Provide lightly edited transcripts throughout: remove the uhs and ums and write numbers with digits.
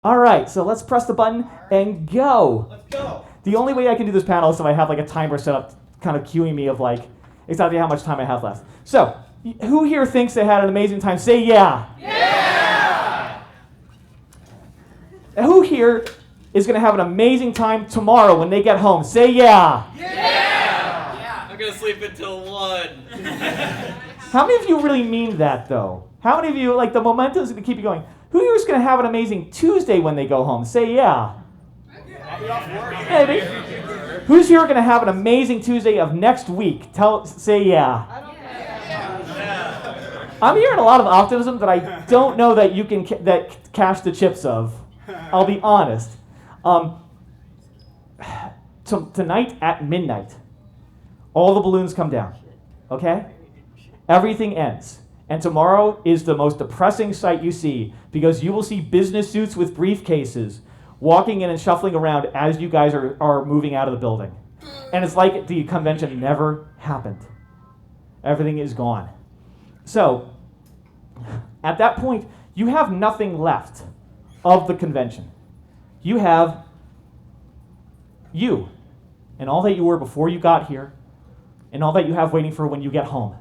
All right, so let's press the button and go. Let's go. The only way I can do this panel is if I have like a timer set up kind of cueing me of like exactly how much time I have left. So, who here thinks they had an amazing time? Say yeah. Yeah! Who here is going to have an amazing time tomorrow when they get home? Say yeah. Yeah! I'm gonna sleep until 1. How many of you really mean that though? How many of you, like the momentum is going to keep you going? Who here is going to have an amazing Tuesday when they go home? Say yeah. Maybe. Who's here going to have an amazing Tuesday of next week? Say yeah. I'm hearing a lot of optimism that I don't know that you can cash the chips of. I'll be honest. Tonight at midnight, all the balloons come down. Okay? Everything ends. And tomorrow is the most depressing sight you see because you will see business suits with briefcases walking in and shuffling around as you guys are moving out of the building. And it's like the convention never happened. Everything is gone. So, at that point, you have nothing left of the convention. You have you and all that you were before you got here and all that you have waiting for when you get home.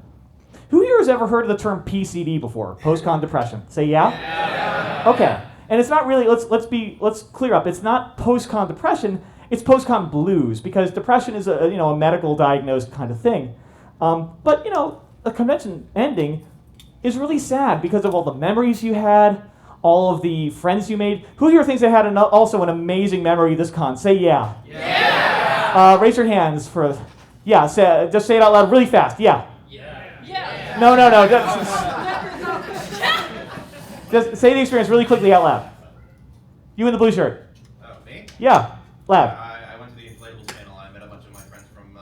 Who here has ever heard of the term PCD before? Post-con depression. Say yeah? Yeah. Okay. And it's not really, let's clear up. It's not post-con depression, it's post-con blues, because depression is a medical diagnosed kind of thing. But a convention ending is really sad because of all the memories you had, all of the friends you made. Who here thinks they had also an amazing memory this con? Say yeah. Yeah! Raise your hands for, yeah, just say it out loud really fast. Yeah. Yeah! No. Just say the experience really quickly out loud. You in the blue shirt. Oh, me? Yeah, loud. I went to the inflatables panel. I met a bunch of my friends from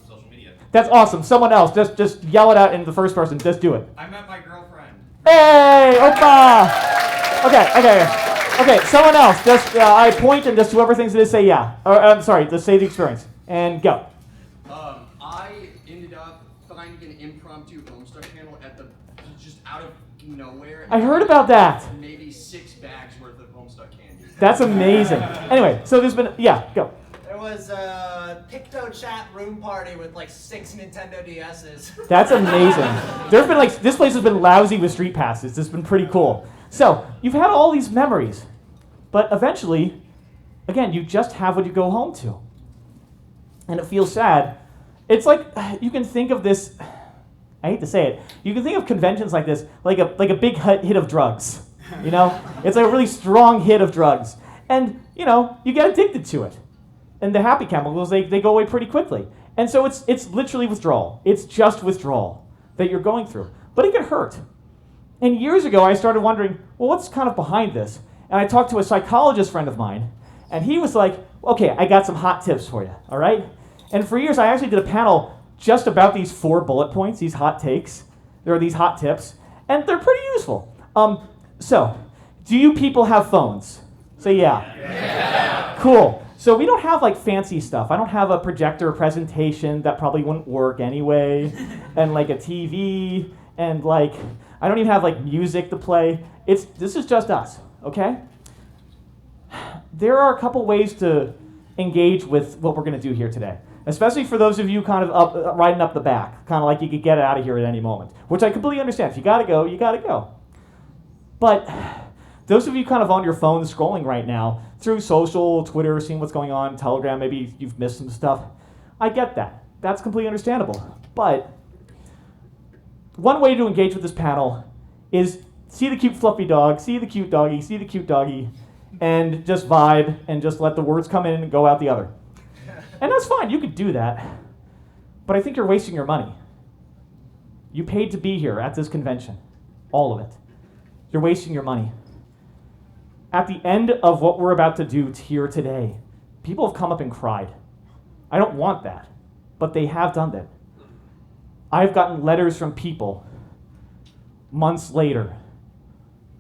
social media. That's awesome. Someone else, just yell it out in the first person. Just do it. I met my girlfriend. Hey, Opa! Okay. Someone else. Just I point and just whoever thinks it is say yeah. Or I'm sorry. Just say the experience and go. I ended up finding an impromptu Homestuck panel just out of nowhere. I heard about that. Maybe 6 bags worth of Homestuck candy. That's amazing. Anyway, so there's been go. There was a PictoChat room party with like 6 Nintendo DSs. That's amazing. There's been this place has been lousy with street passes. It's been pretty cool. So you've had all these memories, but eventually, again, you just have what you go home to, and it feels sad. It's like you can think of this. I hate to say it. You can think of conventions like this, like a big hit of drugs. It's like a really strong hit of drugs, and you get addicted to it. And the happy chemicals, they go away pretty quickly. And so it's literally withdrawal. It's just withdrawal that you're going through. But it can hurt. And years ago, I started wondering, well, what's kind of behind this? And I talked to a psychologist friend of mine, and he was like, okay, I got some hot tips for you, all right? And for years, I actually did a panel just about these 4 bullet points, these hot takes. There are these hot tips, and they're pretty useful. So, do you people have phones? Say yeah. Cool. So we don't have fancy stuff. I don't have a projector presentation that probably wouldn't work anyway, and a TV, and I don't even have music to play. This is just us, okay? There are a couple ways to engage with what we're going to do here today, especially for those of you kind of riding up the back, kind of like you could get out of here at any moment, which I completely understand. If you got to go, you got to go. But those of you kind of on your phone scrolling right now through social, Twitter, seeing what's going on, Telegram, maybe you've missed some stuff. I get that. That's completely understandable. But one way to engage with this panel is see the cute fluffy dog, see the cute doggy, and just vibe and just let the words come in and go out the other. And that's fine. You could do that. But I think you're wasting your money. You paid to be here at this convention. All of it. You're wasting your money. At the end of what we're about to do here today, people have come up and cried. I don't want that, but they have done that. I've gotten letters from people months later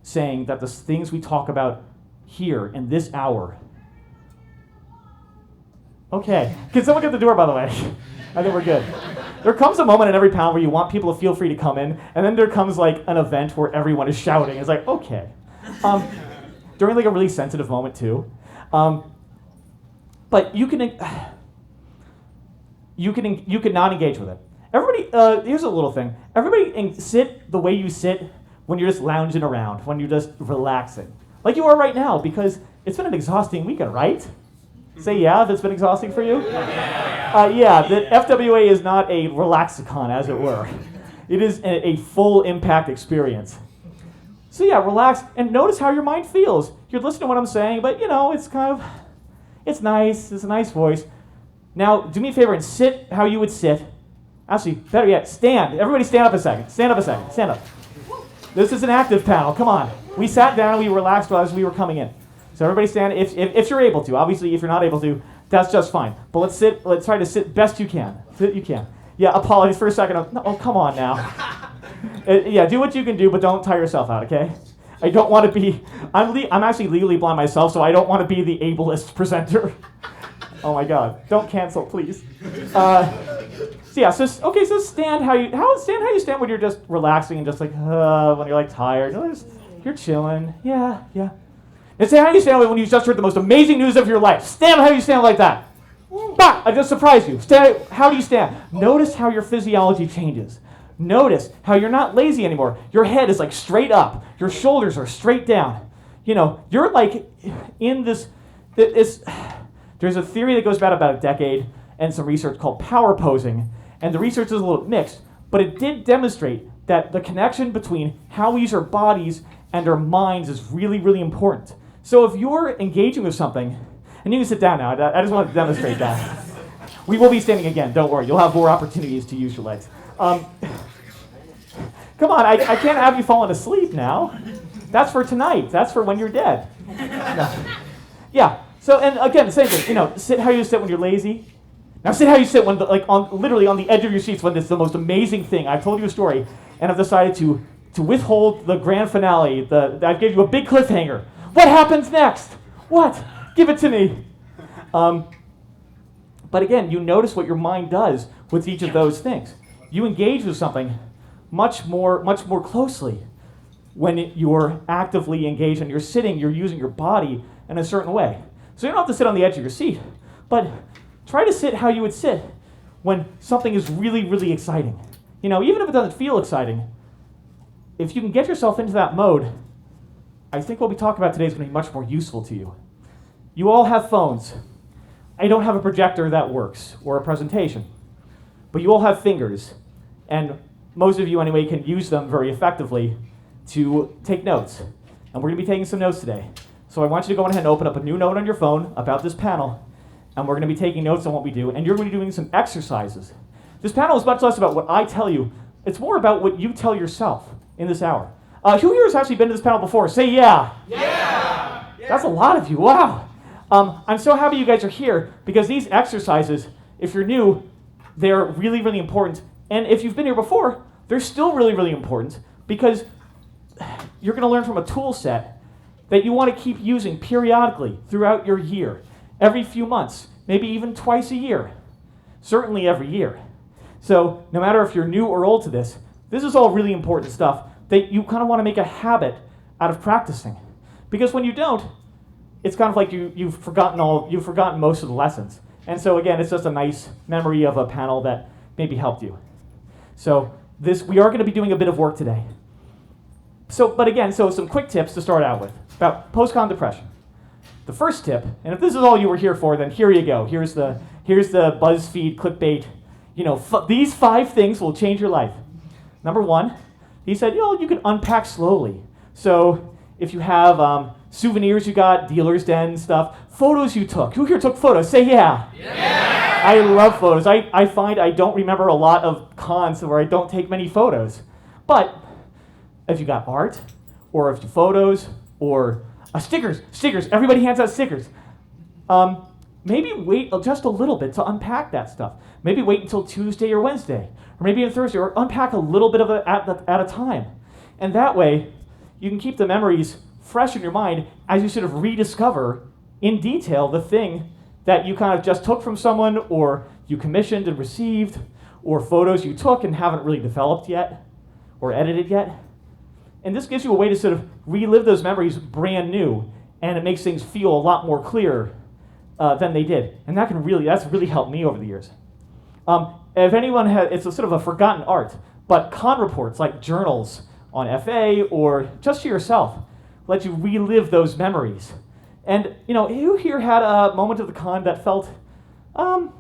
saying that the things we talk about here in this hour. Okay, can someone get the door, by the way? I think we're good. There comes a moment in every panel where you want people to feel free to come in, and then there comes an event where everyone is shouting. It's like, okay. during like a really sensitive moment too. But you can not engage with it. Everybody, here's a little thing. Everybody sit the way you sit when you're just lounging around, when you're just relaxing. Like you are right now, because it's been an exhausting weekend, right? Say yeah if it's been exhausting for you? Yeah, the FWA is not a relaxicon, as it were. It is a full impact experience. So yeah, relax and notice how your mind feels. You're listening to what I'm saying, but it's kind of, it's nice. It's a nice voice. Now, do me a favor and sit how you would sit. Actually, better yet, stand. Everybody stand up a second. Stand up a second. Stand up. This is an active panel. Come on. We sat down and we relaxed as we were coming in. So everybody stand if you're able to. Obviously, if you're not able to, that's just fine. But let's sit. Let's try to sit best you can. Sit you can. Yeah, apologies for a second. Oh, come on now. Yeah, do what you can do, but don't tire yourself out, okay? I don't want to be... I'm actually legally blind myself, so I don't want to be the ableist presenter. Oh my God. Don't cancel, please. So stand how you stand when you're just relaxing and just like, when you're like tired. You're chilling. Yeah. And stand how you stand when you just heard the most amazing news of your life. Stand how you stand like that. Bah! I just surprised you. Stand. How do you stand? Notice how your physiology changes. Notice how you're not lazy anymore. Your head is like straight up. Your shoulders are straight down. You're like in this. There's a theory that goes back about a decade and some research called power posing. And the research is a little mixed, but it did demonstrate that the connection between how we use our bodies and our minds is really, really important. So if you're engaging with something, and you can sit down now, I just want to demonstrate that. We will be standing again, don't worry. You'll have more opportunities to use your legs. Come on, I can't have you falling asleep now. That's for tonight. That's for when you're dead. No. Yeah, so, and again, the same thing, sit how you sit when you're lazy. Now sit how you sit when, literally on the edge of your seats when it's the most amazing thing. I've told you a story, and I've decided to withhold the grand finale. I gave you a big cliffhanger. What happens next? What? Give it to me. But again, you notice what your mind does with each of those things. You engage with something much more closely when you're actively engaged and you're sitting, you're using your body in a certain way. So you don't have to sit on the edge of your seat, but try to sit how you would sit when something is really, really exciting. Even if it doesn't feel exciting, if you can get yourself into that mode, I think what we talk about today is going to be much more useful to you. You all have phones. I don't have a projector that works or a presentation, but you all have fingers, and most of you anyway can use them very effectively to take notes. And we're going to be taking some notes today. So I want you to go ahead and open up a new note on your phone about this panel, and we're going to be taking notes on what we do, and you're going to be doing some exercises. This panel is much less about what I tell you. It's more about what you tell yourself in this hour. Who here has actually been to this panel before? Say yeah. Yeah. That's a lot of you. Wow. I'm so happy you guys are here because these exercises, if you're new, they're really, really important. And if you've been here before, they're still really, really important because you're going to learn from a tool set that you want to keep using periodically throughout your year, every few months, maybe even twice a year, certainly every year. So no matter if you're new or old to this is all really important stuff that you kind of want to make a habit out of practicing. Because when you don't, it's kind of like you've forgotten most of the lessons. And so again, it's just a nice memory of a panel that maybe helped you. So we are going to be doing a bit of work today. So some quick tips to start out with about post-con depression. The first tip, and if this is all you were here for, then here you go. Here's the BuzzFeed clickbait. These 5 things will change your life. Number 1, he said, you can unpack slowly. So if you have souvenirs you got, dealer's den stuff, photos you took. Who here took photos? Say yeah. Yeah. I love photos. I find I don't remember a lot of cons where I don't take many photos. But if you got art, or if you photos, or stickers, everybody hands out stickers. Maybe wait just a little bit to unpack that stuff. Maybe wait until Tuesday or Wednesday, or maybe on Thursday, or unpack a little bit of it at a time. And that way, you can keep the memories fresh in your mind as you sort of rediscover in detail the thing that you kind of just took from someone, or you commissioned and received, or photos you took and haven't really developed yet, or edited yet. And this gives you a way to sort of relive those memories brand new and it makes things feel a lot more clear than they did. And that's really helped me over the years. If anyone it's a sort of a forgotten art, but con reports like journals on FA or just to yourself let you relive those memories. And who here had a moment of the con that felt kind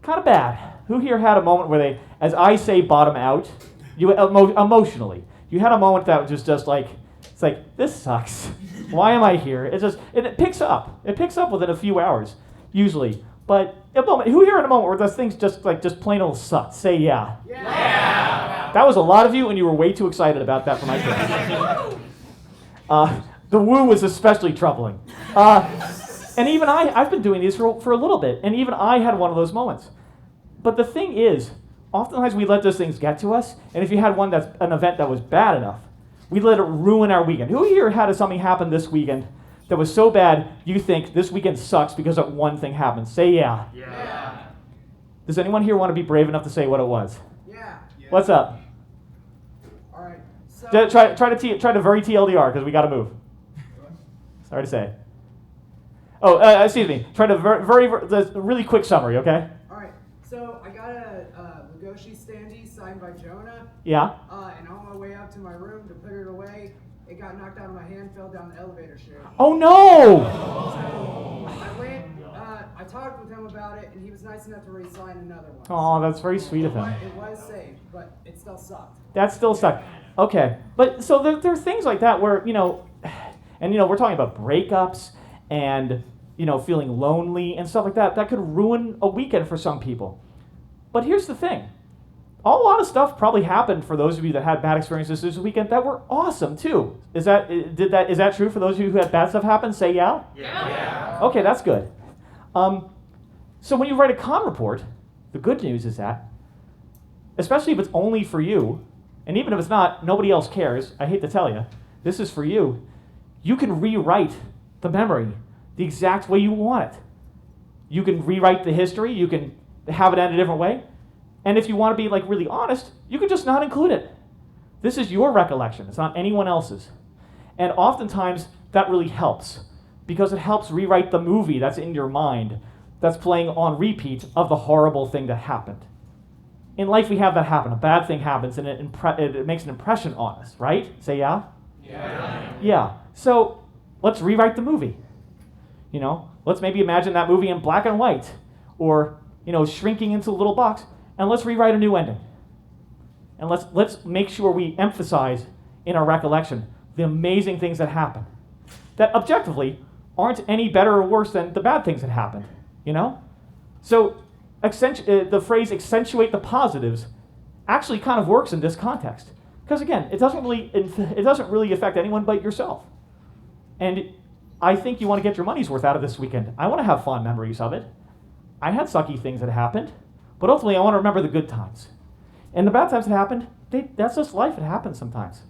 of bad? Who here had a moment where they, as I say, bottom out? You emotionally, you had a moment that was just like, it's like, this sucks. Why am I here? It picks up. It picks up within a few hours, usually. But a moment, who here in a moment where those things just plain old suck? Say yeah. Yeah. That was a lot of you, and you were way too excited about that for my turn. The woo was especially troubling. And even I've been doing these for a little bit, and even I had one of those moments. But the thing is, oftentimes we let those things get to us, and if you had an event that was bad enough, we let it ruin our weekend. Who here had something happen this weekend that was so bad you think this weekend sucks because of one thing happened? Say yeah. Yeah. Does anyone here want to be brave enough to say what it was? Yeah. What's up? All right. So Try to very TLDR because we got to move. Sorry to say. Oh, excuse me. Try to really quick summary, okay? all right. So I got a Legoshi standee signed by Jonah. Yeah. And on my way up to my room to put it away, it got knocked out of my hand, fell down the elevator chute. Oh no! So I went. I talked with him about it, and he was nice enough to re-sign another one. Oh, that's very sweet of him. It was saved, but it still sucked. That's still stuck. Okay, but so there are things like that where and we're talking about breakups and feeling lonely and stuff like that. That could ruin a weekend for some people. But here's the thing: a lot of stuff probably happened for those of you that had bad experiences this weekend that were awesome too. Is that true for those of you who had bad stuff happen? Say yeah. Yeah. Okay, that's good. So when you write a con report, the good news is that, especially if it's only for you, and even if it's not, nobody else cares. I hate to tell you, this is for you. You can rewrite the memory the exact way you want it. You can rewrite the history. You can have it end a different way. And if you want to be really honest, you can just not include it. This is your recollection. It's not anyone else's. And oftentimes that really helps because it helps rewrite the movie that's in your mind that's playing on repeat of the horrible thing that happened. In life, we have that happen. A bad thing happens, and it makes an impression on us, right? Say yeah? Yeah. Yeah. So let's rewrite the movie. Let's maybe imagine that movie in black and white, or shrinking into a little box, and let's rewrite a new ending. And let's make sure we emphasize in our recollection the amazing things that happen, that objectively aren't any better or worse than the bad things that happened. So the phrase "accentuate the positives" actually kind of works in this context, because again, it doesn't really affect anyone but yourself. And I think you want to get your money's worth out of this weekend. I want to have fond memories of it. I had sucky things that happened, but ultimately I want to remember the good times. And the bad times that happened, that's just life. It happens sometimes.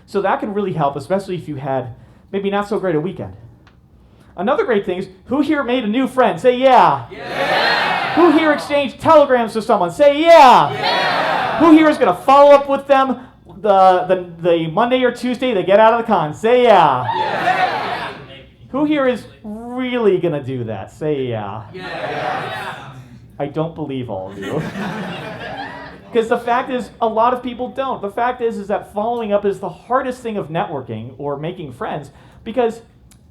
So that can really help, especially if you had maybe not so great a weekend. Another great thing is, who here made a new friend? Say yeah. Yeah. Who here exchanged telegrams with someone? Say yeah. Yeah. Who here is going to follow up with them the Monday or Tuesday they get out of the con? Say yeah. Yeah. Who here is really going to do that? Say yeah. Yeah. I don't believe all of you. Because the fact is, a lot of people don't. The fact is that following up is the hardest thing of networking or making friends, because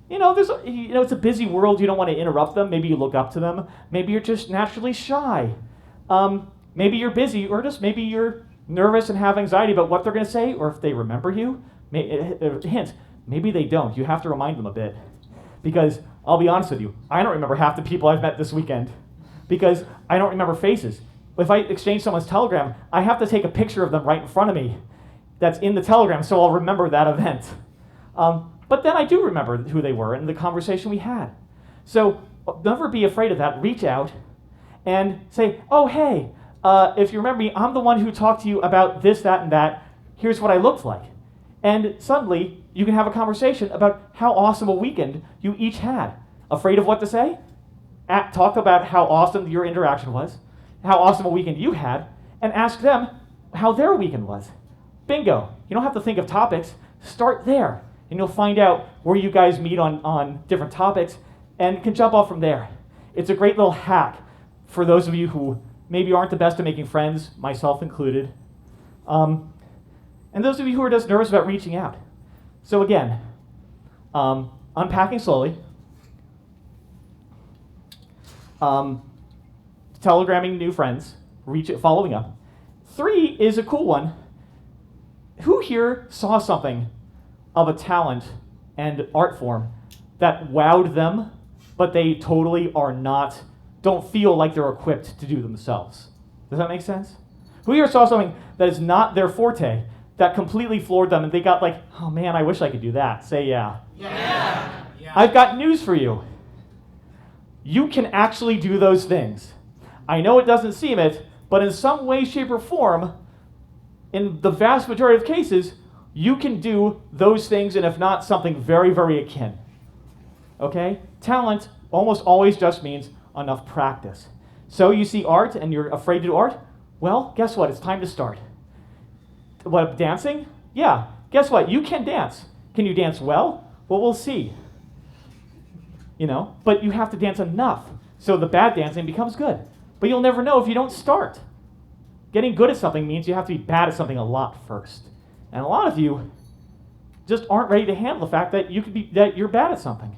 it's a busy world. You don't want to interrupt them. Maybe you look up to them. Maybe you're just naturally shy. Maybe you're busy, or just maybe you're nervous and have anxiety about what they're going to say, or if they remember you. Hint, maybe they don't. You have to remind them a bit. Because I'll be honest with you, I don't remember half the people I've met this weekend, because I don't remember faces. If I exchange someone's telegram, I have to take a picture of them right in front of me that's in the telegram, so I'll remember that event. But then I do remember who they were and the conversation we had. So never be afraid of that. Reach out and say, oh, hey, if you remember me, I'm the one who talked to you about this, that, and that. Here's what I looked like. And suddenly, you can have a conversation about how awesome a weekend you each had. Afraid of what to say? Talk about how awesome your interaction was, how awesome a weekend you had, and ask them how their weekend was. Bingo. You don't have to think of topics. Start there. and you'll find out where you guys meet on different topics and can jump off from there. It's a great little hack for those of you who maybe aren't the best at making friends, myself included, and those of you who are just nervous about reaching out. So again, unpacking slowly, telegramming new friends, following up. 3 is a cool one. Who here saw something of a talent and art form that wowed them, but they totally don't feel like they're equipped to do themselves? Does that make sense? Who here saw something that is not their forte, that completely floored them, and they got like, oh man, I wish I could do that? Say yeah. Yeah. I've got news for you. You can actually do those things. I know it doesn't seem it, but in some way, shape, or form, in the vast majority of cases, you can do those things, and if not, something very, very akin. Okay? Talent almost always just means enough practice. So you see art and you're afraid to do art? Well, guess what? It's time to start. What, dancing? Yeah. Guess what? You can dance. Can you dance well? Well, we'll see. But you have to dance enough so the bad dancing becomes good. But you'll never know if you don't start. Getting good at something means you have to be bad at something a lot first. And a lot of you just aren't ready to handle the fact that you're bad at something.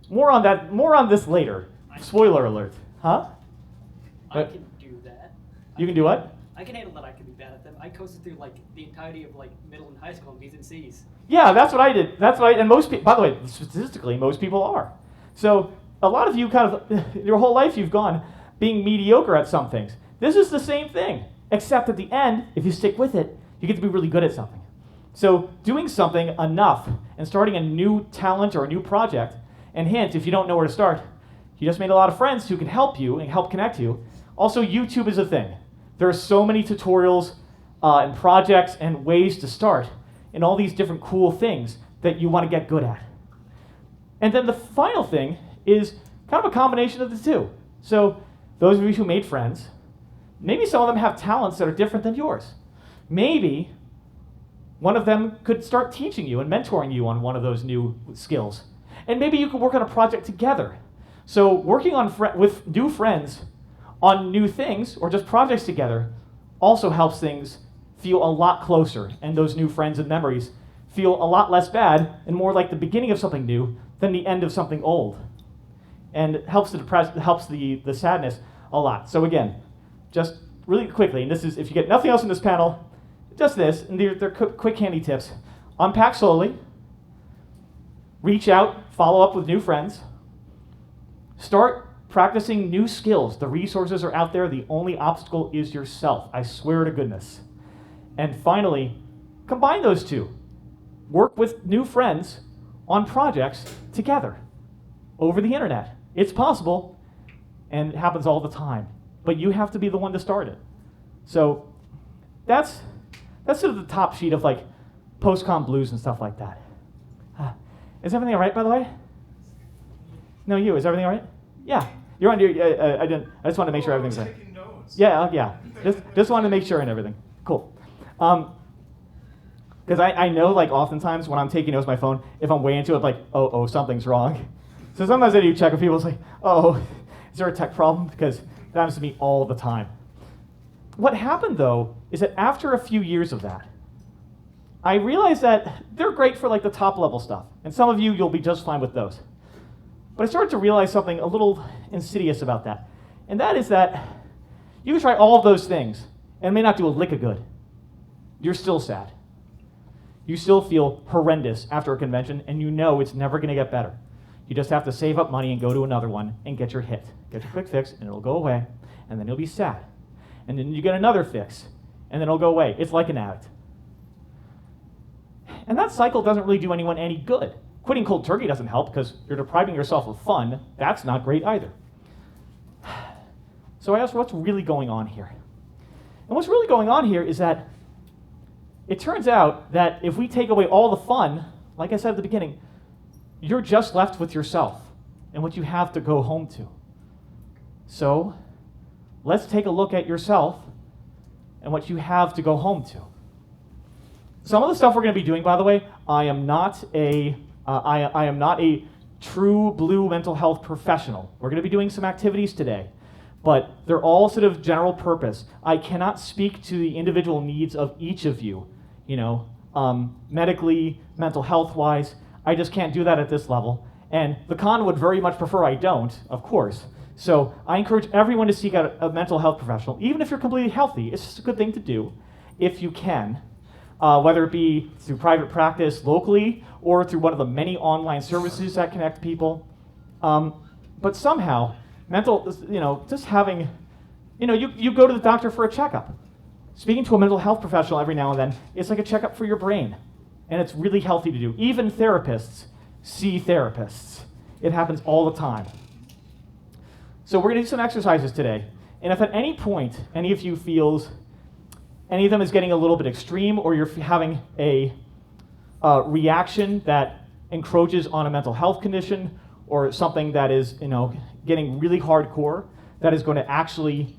More on this later. Spoiler alert. Huh? I can do that. You can do what? I can handle that. I can be bad at them. I coasted through the entirety of middle and high school in B's and C's. Yeah, that's what I did. And most people, by the way, statistically, most people are. So a lot of you your whole life you've gone being mediocre at some things. This is the same thing, except at the end, if you stick with it, you get to be really good at something. So doing something enough and starting a new talent or a new project, and hint, if you don't know where to start, you just made a lot of friends who can help you and help connect you. Also, YouTube is a thing. There are so many tutorials and projects and ways to start in all these different cool things that you want to get good at. And then the final thing is kind of a combination of the two. So those of you who made friends, maybe some of them have talents that are different than yours. Maybe one of them could start teaching you and mentoring you on one of those new skills. And maybe you could work on a project together. So working with new friends on new things or just projects together also helps things feel a lot closer, and those new friends and memories feel a lot less bad and more like the beginning of something new than the end of something old. And it helps the sadness a lot. So again, just really quickly, and this is, if you get nothing else in this panel, just this, and they're quick handy tips. Unpack slowly, reach out, follow up with new friends, start practicing new skills. The resources are out there. The only obstacle is yourself. I swear to goodness. And finally, combine those two. Work with new friends on projects together over the internet. It's possible, and it happens all the time. But you have to be the one to start it. So that's sort of the top sheet of post-com blues and stuff like that. Is everything all right, by the way? No, you. Is everything all right? Yeah. You're on your. I just wanted to make sure everything's right. Taking notes. Yeah. Just wanted to make sure and everything. Cool. Because I know oftentimes when I'm taking notes on my phone, if I'm way into it, oh, something's wrong. So sometimes I do check with people. It's oh, is there a tech problem? Because that happens to me all the time. What happened though is that after a few years of that, I realized that they're great for the top level stuff, and some of you'll be just fine with those. But I started to realize something a little insidious about that, and that is that you can try all of those things and it may not do a lick of good. You're still sad. You still feel horrendous after a convention, and you know it's never going to get better. You just have to save up money and go to another one and get your hit. Get your quick fix, and it'll go away, and then you'll be sad. And then you get another fix, and then it'll go away. It's like an addict. And that cycle doesn't really do anyone any good. Quitting cold turkey doesn't help because you're depriving yourself of fun. That's not great either. So I asked, what's really going on here? And what's really going on here is that it turns out that if we take away all the fun, like I said at the beginning, you're just left with yourself and what you have to go home to. So let's take a look at yourself and what you have to go home to. some of the stuff we're going to be doing, by the way, I am not a true blue mental health professional. We're going to be doing some activities today, but they're all sort of general purpose. I cannot speak to the individual needs of each of you, medically, mental health-wise. I just can't do that at this level. And the con would very much prefer I don't, of course. So I encourage everyone to seek out a mental health professional, even if you're completely healthy. It's just a good thing to do if you can, whether it be through private practice locally or through one of the many online services that connect people. But somehow, just having, you go to the doctor for a checkup. Speaking to a mental health professional every now and then, it's like a checkup for your brain. And it's really healthy to do. Even therapists see therapists. It happens all the time. So we're going to do some exercises today. And if at any point any of you feels any of them is getting a little bit extreme, or you're having a reaction that encroaches on a mental health condition, or something that is, getting really hardcore, that is going to actually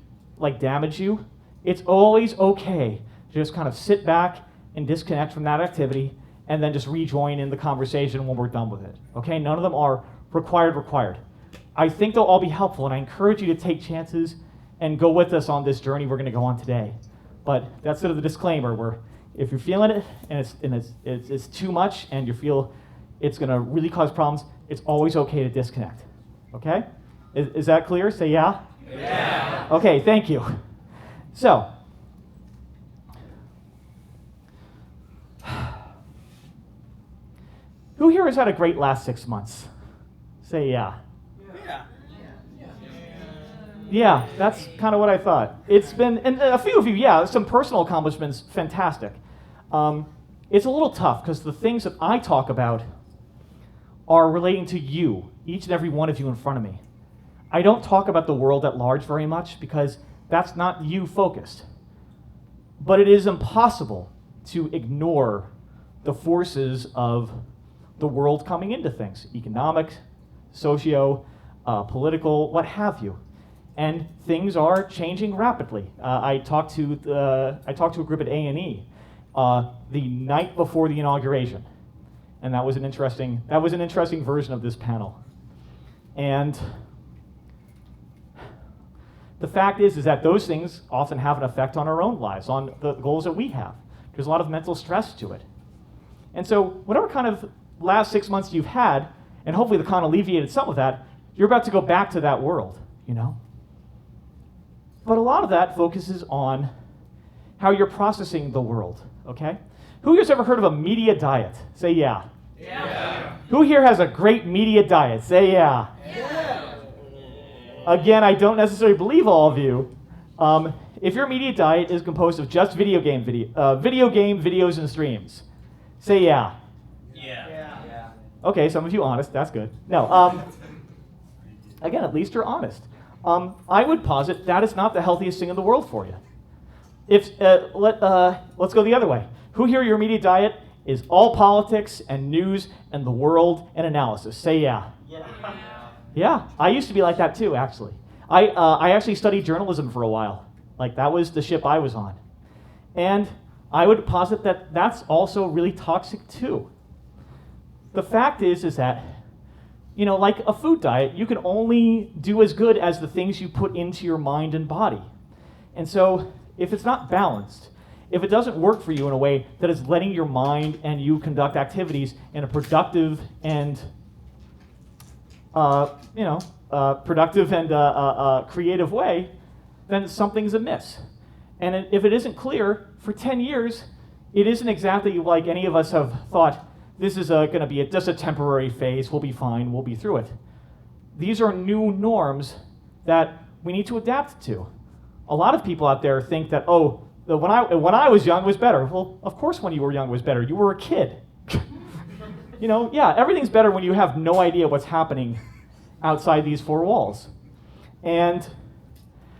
damage you, it's always okay to just kind of sit back and disconnect from that activity, and then just rejoin in the conversation when we're done with it. Okay? None of them are required. I think they'll all be helpful, and I encourage you to take chances and go with us on this journey we're going to go on today. But that's sort of the disclaimer, where if you're feeling it and it's too much and you feel it's going to really cause problems, it's always okay to disconnect. Okay? Is that clear? Say yeah? Yeah. Okay, thank you. So, who here has had a great last 6 months? Say yeah. Yeah, that's kind of what I thought. It's been, and a few of you, some personal accomplishments, fantastic. It's a little tough because the things that I talk about are relating to you, each and every one of you in front of me. I don't talk about the world at large very much because that's not you focused. But it is impossible to ignore the forces of the world coming into things, economic, socio, political, what have you. And things are changing rapidly. I talked to a group at A&E the night before the inauguration, and that was an interesting version of this panel. And the fact is that those things often have an effect on our own lives, on the goals that we have. There's a lot of mental stress to it. And so whatever kind of last 6 months you've had, and hopefully the con alleviated some of that, you're about to go back to that world, But a lot of that focuses on how you're processing the world, okay? Who here's ever heard of a media diet? Say yeah. Yeah. Who here has a great media diet? Say yeah. Yeah. Again, I don't necessarily believe all of you. If your media diet is composed of just video game videos and streams, say yeah. Yeah. Okay, some of you honest, that's good. No, again, at least you're honest. I would posit that is not the healthiest thing in the world for you. Let's go the other way. Who here, your media diet is all politics and news and the world and analysis? Say yeah. Yeah, I used to be like that too, actually. I actually studied journalism for a while. That was the ship I was on. And I would posit that that's also really toxic too. The fact is that, like a food diet, you can only do as good as the things you put into your mind and body. And so if it's not balanced, if it doesn't work for you in a way that is letting your mind and you conduct activities in a productive and creative way, then something's amiss. And if it isn't clear, for 10 years, it isn't exactly like any of us have thought, this is going to be just a temporary phase, we'll be fine, we'll be through it. These are new norms that we need to adapt to. A lot of people out there think that, when I was young was better. Well, of course when you were young was better. You were a kid. Everything's better when you have no idea what's happening outside these four walls. And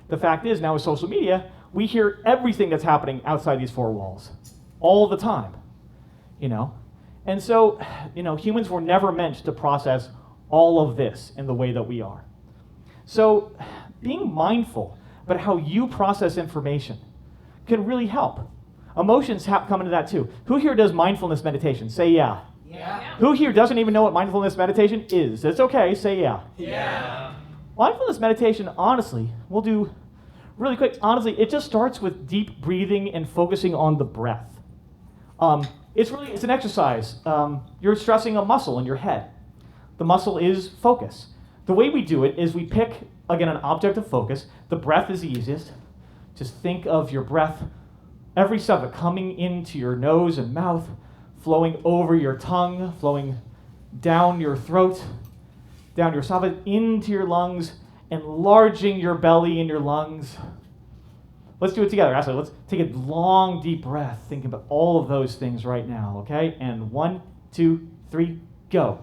the fact is, now with social media, we hear everything that's happening outside these four walls all the time, And so, humans were never meant to process all of this in the way that we are. So, being mindful about how you process information can really help. Emotions come into that too. Who here does mindfulness meditation? Say yeah. Yeah. Who here doesn't even know what mindfulness meditation is? It's okay, say yeah. Yeah. Mindfulness meditation, honestly, we'll do really quick. Honestly, it just starts with deep breathing and focusing on the breath. It's an exercise. You're stressing a muscle in your head. The muscle is focus. The way we do it is we pick, again, an object of focus. The breath is the easiest. Just think of your breath, every step of it coming into your nose and mouth, flowing over your tongue, flowing down your throat, down your esophagus, into your lungs, enlarging your belly and your lungs. Let's do it together. Actually, let's take a long, deep breath, thinking about all of those things right now, okay? And 1, 2, 3, go.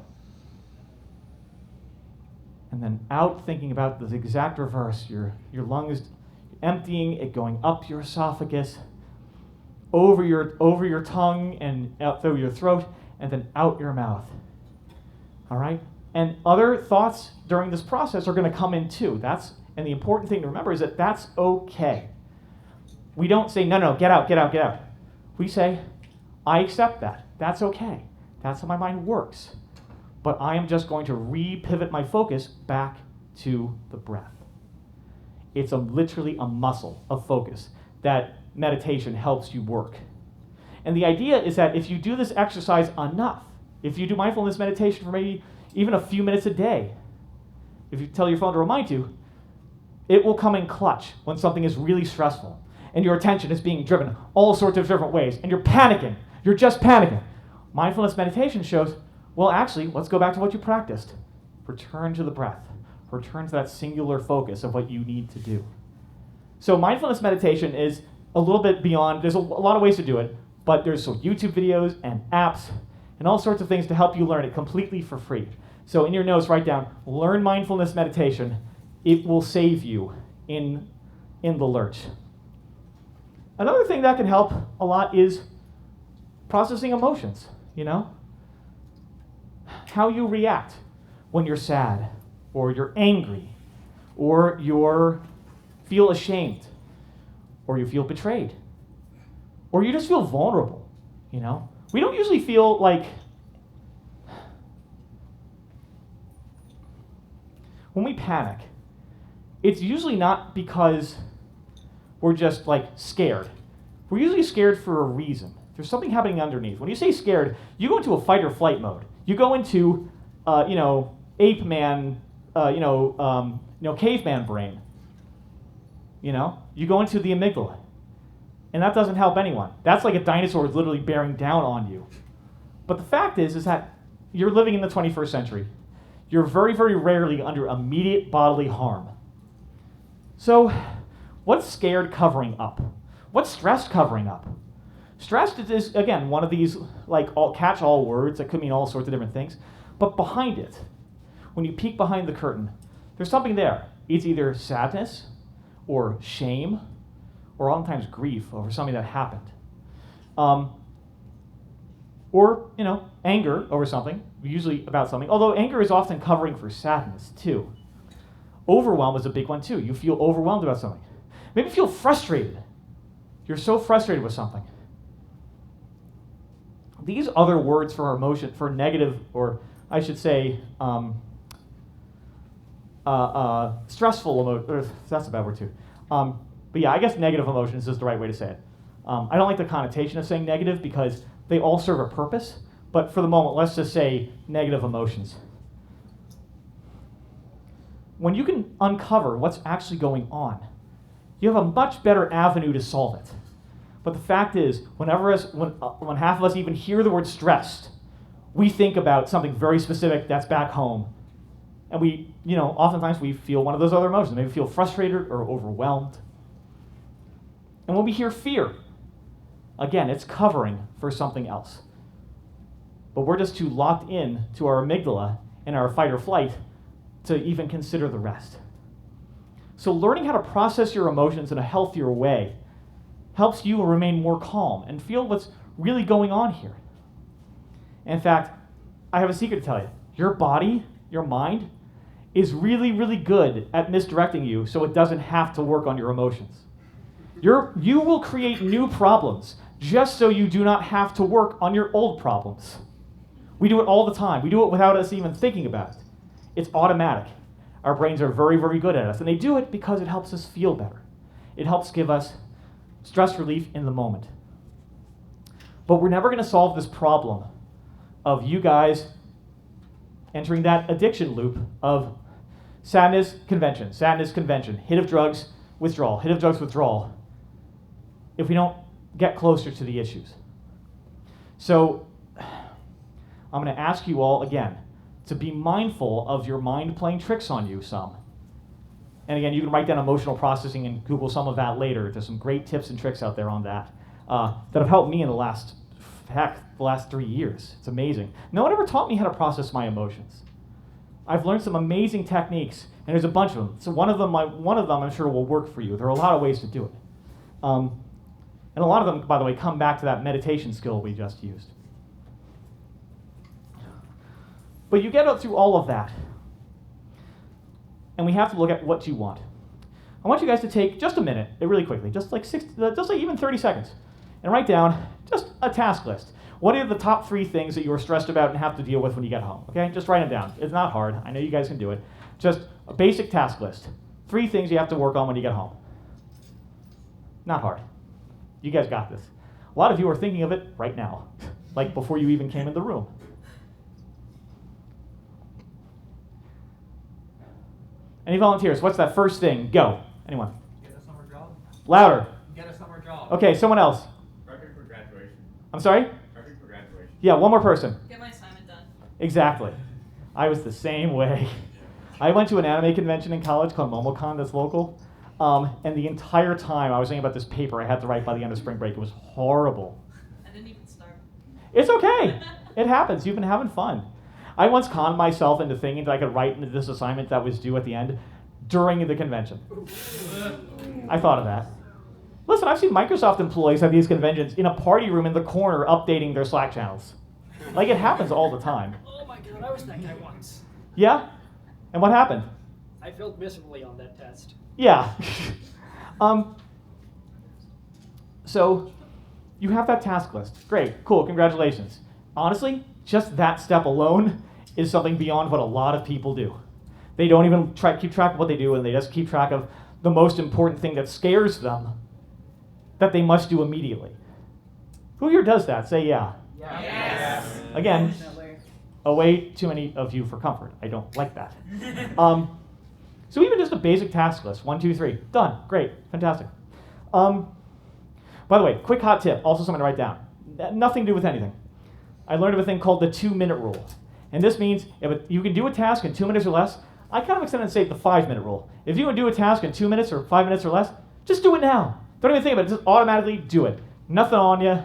And then out, thinking about the exact reverse. Your lungs emptying, it going up your esophagus, over your tongue and out through your throat, and then out your mouth. All right? And other thoughts during this process are going to come in too. And the important thing to remember is that that's okay. We don't say, no, get out, get out, get out. We say, I accept that. That's okay. That's how my mind works. But I am just going to re-pivot my focus back to the breath. It's literally a muscle of focus that meditation helps you work. And the idea is that if you do this exercise enough, if you do mindfulness meditation for maybe even a few minutes a day, if you tell your phone to remind you, it will come in clutch when something is really stressful and your attention is being driven all sorts of different ways and you're panicking. You're just panicking. Mindfulness meditation shows, well, actually, let's go back to what you practiced. Return to the breath. Return to that singular focus of what you need to do. So mindfulness meditation is a little bit beyond, there's a lot of ways to do it, but there's some YouTube videos and apps and all sorts of things to help you learn it completely for free. So in your notes, write down, learn mindfulness meditation. It will save you in the lurch. Another thing that can help a lot is processing emotions, How you react when you're sad, or you're angry, or you feel ashamed, or you feel betrayed, or you just feel vulnerable, We don't usually feel like, when we panic, it's usually not because we're just scared. We're usually scared for a reason. There's something happening underneath. When you say scared, you go into a fight or flight mode. You go into, ape man, caveman brain. You go into the amygdala. And that doesn't help anyone. That's like a dinosaur is literally bearing down on you. But the fact is that you're living in the 21st century. You're very, very rarely under immediate bodily harm. So, what's scared covering up? What's stressed covering up? Stressed is, again, one of these catch-all words that could mean all sorts of different things. But behind it, when you peek behind the curtain, there's something there. It's either sadness or shame or oftentimes grief over something that happened. Or, anger over something, usually about something. Although anger is often covering for sadness, too. Overwhelm is a big one, too. You feel overwhelmed about something. Maybe you feel frustrated. You're so frustrated with something. These other words for emotion, for negative, or I should say, stressful emotion, that's a bad word, too. But yeah, I guess negative emotions is the right way to say it. I don't like the connotation of saying negative because they all serve a purpose, but for the moment, let's just say negative emotions. When you can uncover what's actually going on, you have a much better avenue to solve it. But the fact is, when half of us even hear the word stressed, we think about something very specific that's back home. And oftentimes we feel one of those other emotions. Maybe we feel frustrated or overwhelmed. And when we hear fear, again, it's covering for something else. But we're just too locked in to our amygdala and our fight or flight to even consider the rest. So learning how to process your emotions in a healthier way helps you remain more calm and feel what's really going on here. In fact, I have a secret to tell you. Your body, your mind, is really, really good at misdirecting you so it doesn't have to work on your emotions. You will create new problems just so you do not have to work on your old problems. We do it all the time. We do it without us even thinking about it. It's automatic. Our brains are very, very good at us, and they do it because it helps us feel better. It helps give us stress relief in the moment. But we're never going to solve this problem of you guys entering that addiction loop of sadness, convention, hit of drugs, withdrawal, hit of drugs, withdrawal, if we don't get closer to the issues. So I'm going to ask you all again to be mindful of your mind playing tricks on you some. And again, you can write down emotional processing and Google some of that later. There's some great tips and tricks out there on that that have helped me in the last 3 years. It's amazing. No one ever taught me how to process my emotions. I've learned some amazing techniques, and there's a bunch of them. So one of them I'm sure will work for you. There are a lot of ways to do it. And a lot of them, by the way, come back to that meditation skill we just used. But you get through all of that, and we have to look at what you want. I want you guys to take just a minute, really quickly, just like even 30 seconds, and write down just a task list. What are the top 3 things that you are stressed about and have to deal with when you get home? Okay, just write them down. It's not hard. I know you guys can do it. Just a basic task list. 3 things you have to work on when you get home. Not hard. You guys got this. A lot of you are thinking of it right now, like before you even came in the room. Any volunteers? What's that first thing? Go. Anyone? Get a summer job. Louder. Get a summer job. Okay, someone else. Prepping for graduation. I'm sorry? Prepping for graduation. Yeah, one more person. Get my assignment done. Exactly. I was the same way. I went to an anime convention in college called MomoCon that's local, and the entire time I was thinking about this paper I had to write by the end of spring break. It was horrible. I didn't even start. It's okay. It happens. You've been having fun. I once conned myself into thinking that I could write this assignment that was due at the end during the convention. I thought of that. Listen, I've seen Microsoft employees at these conventions in a party room in the corner updating their Slack channels. Like, it happens all the time. Oh my god, I was that guy once. Yeah? And what happened? I failed miserably on that test. Yeah. So, you have that task list. Great, cool, congratulations. Honestly, just that step alone is something beyond what a lot of people do. They don't even keep track of what they do, and they just keep track of the most important thing that scares them that they must do immediately. Who here does that? Say yeah. Yes. Again, Definitely. way too many of you for comfort. I don't like that. So even just a basic task list, 1, 2, 3, done, great, fantastic. By the way, quick hot tip, also something to write down. Nothing to do with anything. I learned of a thing called the 2-minute rule. And this means if you can do a task in 2 minutes or less, I kind of extended and say the 5-minute rule. If you can do a task in 2 minutes or 5 minutes or less, just do it now. Don't even think about it, just automatically do it. Nothing on you,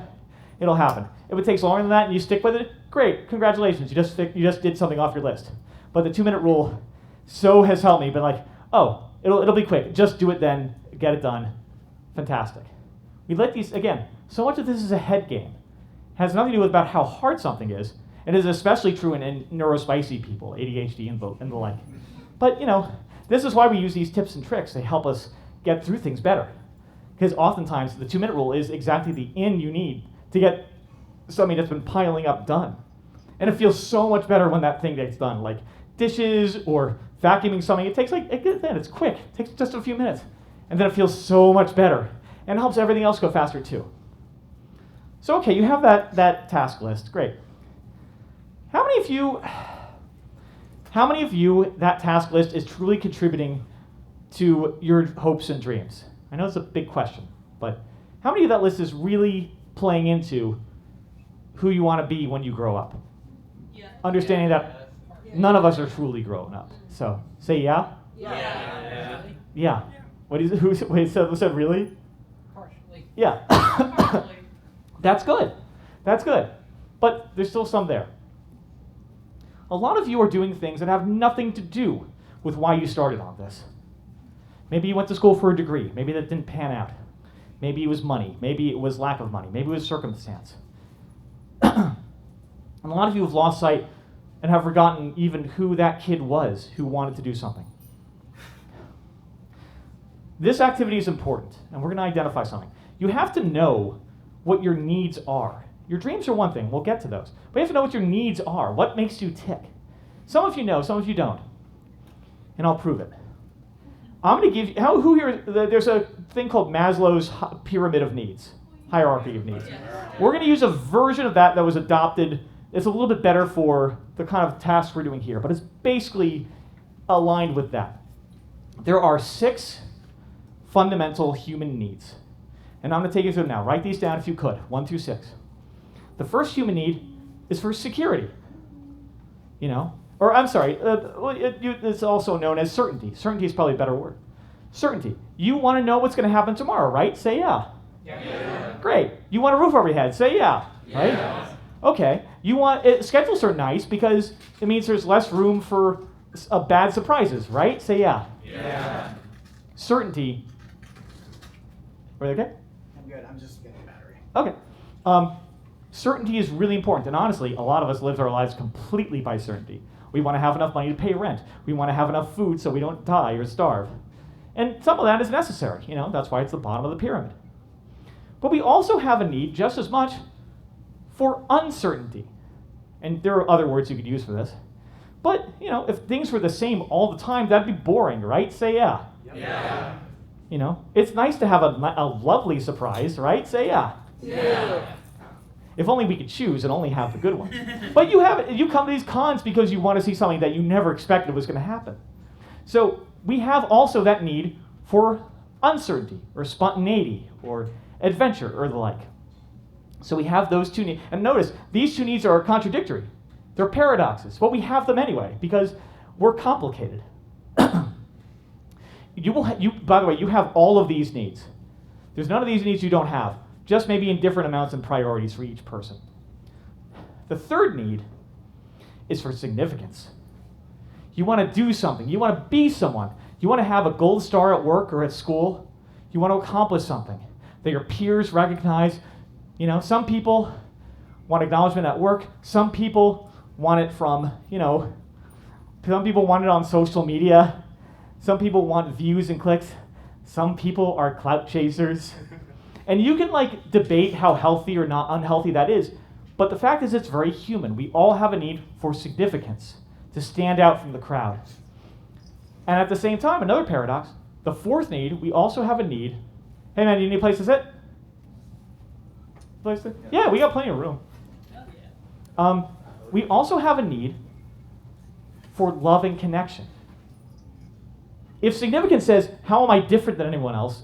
it'll happen. If it takes longer than that and you stick with it, great, congratulations, you just did something off your list. But the 2-minute rule so has helped me, been like, oh, it'll be quick, just do it then, get it done, fantastic. We let these, again, so much of this is a head game. It has nothing to do with about how hard something is. It is especially true in neurospicy people, ADHD and the like. But, this is why we use these tips and tricks. They help us get through things better. Because oftentimes, the 2-minute rule is exactly the in you need to get something that's been piling up done. And it feels so much better when that thing gets done, like dishes or vacuuming something. It takes it's quick. It takes just a few minutes. And then it feels so much better. And it helps everything else go faster, too. So, okay, you have that task list. Great. How many of you that task list is truly contributing to your hopes and dreams? I know it's a big question, but how many of that list is really playing into who you want to be when you grow up? Yeah. Understanding that none of us are truly grown up. So, say yeah? Yeah. Yeah. What is it? Who said really? Partially. Yeah. Probably. That's good. That's good. But there's still some there. A lot of you are doing things that have nothing to do with why you started on this. Maybe you went to school for a degree. Maybe that didn't pan out. Maybe it was money. Maybe it was lack of money. Maybe it was circumstance. And a lot of you have lost sight and have forgotten even who that kid was who wanted to do something. This activity is important, and we're going to identify something. You have to know what your needs are. Your dreams are one thing. We'll get to those. But you have to know what your needs are. What makes you tick? Some of you know, some of you don't. And I'll prove it. I'm going to give you, who here, there's a thing called Maslow's pyramid of needs, hierarchy of needs. We're going to use a version of that was adopted. It's a little bit better for the kind of tasks we're doing here, but it's basically aligned with that. There are 6 fundamental human needs. And I'm going to take you through them now. Write these down if you could, 1 through 6. The first human need is for security. Or I'm sorry, it's also known as certainty. Certainty is probably a better word. Certainty. You want to know what's going to happen tomorrow, right? Say yeah. Yeah. Great. You want a roof over your head? Say yeah. Right? Yeah. Okay. You want schedules are nice because it means there's less room for bad surprises, right? Say yeah. Yeah. Certainty. Are you okay? I'm good. I'm just getting a battery. Okay. Certainty is really important, and honestly, a lot of us live our lives completely by certainty. We want to have enough money to pay rent. We want to have enough food so we don't die or starve. And some of that is necessary. That's why it's the bottom of the pyramid. But we also have a need just as much for uncertainty. And there are other words you could use for this. But, if things were the same all the time, that'd be boring, right? Say yeah. Yeah. It's nice to have a lovely surprise, right? Say yeah. Yeah. If only we could choose and only have the good ones. But you come to these cons because you want to see something that you never expected was going to happen. So we have also that need for uncertainty or spontaneity or adventure or the like. So we have those 2 needs. And notice, these 2 needs are contradictory. They're paradoxes, but we have them anyway because we're complicated. By the way, you have all of these needs. There's none of these needs you don't have. Just maybe in different amounts and priorities for each person. The third need is for significance. You want to do something. You want to be someone. You want to have a gold star at work or at school. You want to accomplish something that your peers recognize. Some people want acknowledgement at work. Some people want it from, some people want it on social media. Some people want views and clicks. Some people are clout chasers. And you can debate how healthy or not unhealthy that is, but the fact is it's very human. We all have a need for significance, to stand out from the crowd. And at the same time, another paradox, the fourth need, we also have a need. Hey man, you need a place to sit? Place to? Yeah, we got plenty of room. We also have a need for love and connection. If significance says, how am I different than anyone else?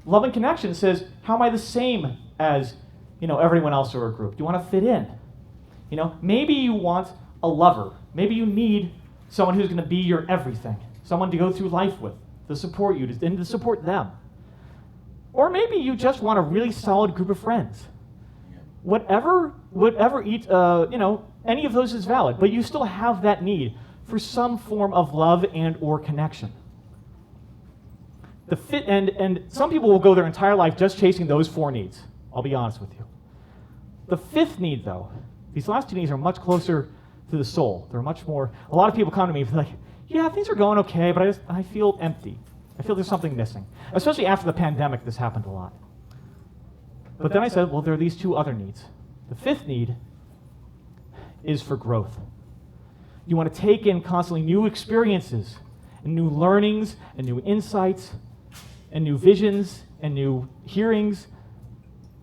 Love and connection says, how am I the same as, everyone else or a group? Do you want to fit in? Maybe you want a lover. Maybe you need someone who's going to be your everything, someone to go through life with, to support you, and to support them. Or maybe you just want a really solid group of friends. Whatever each, any of those is valid, but you still have that need for some form of love and or connection. And some people will go their entire life just chasing those 4 needs. I'll be honest with you. The 5th need, though, these last 2 needs are much closer to the soul. They're much more. A lot of people come to me and be like, "Yeah, things are going okay, but I feel empty. I feel there's something missing." Especially after the pandemic, this happened a lot. But then I said, well, there are these 2 other needs. The 5th need is for growth. You want to take in constantly new experiences and new learnings and new insights and new visions and new hearings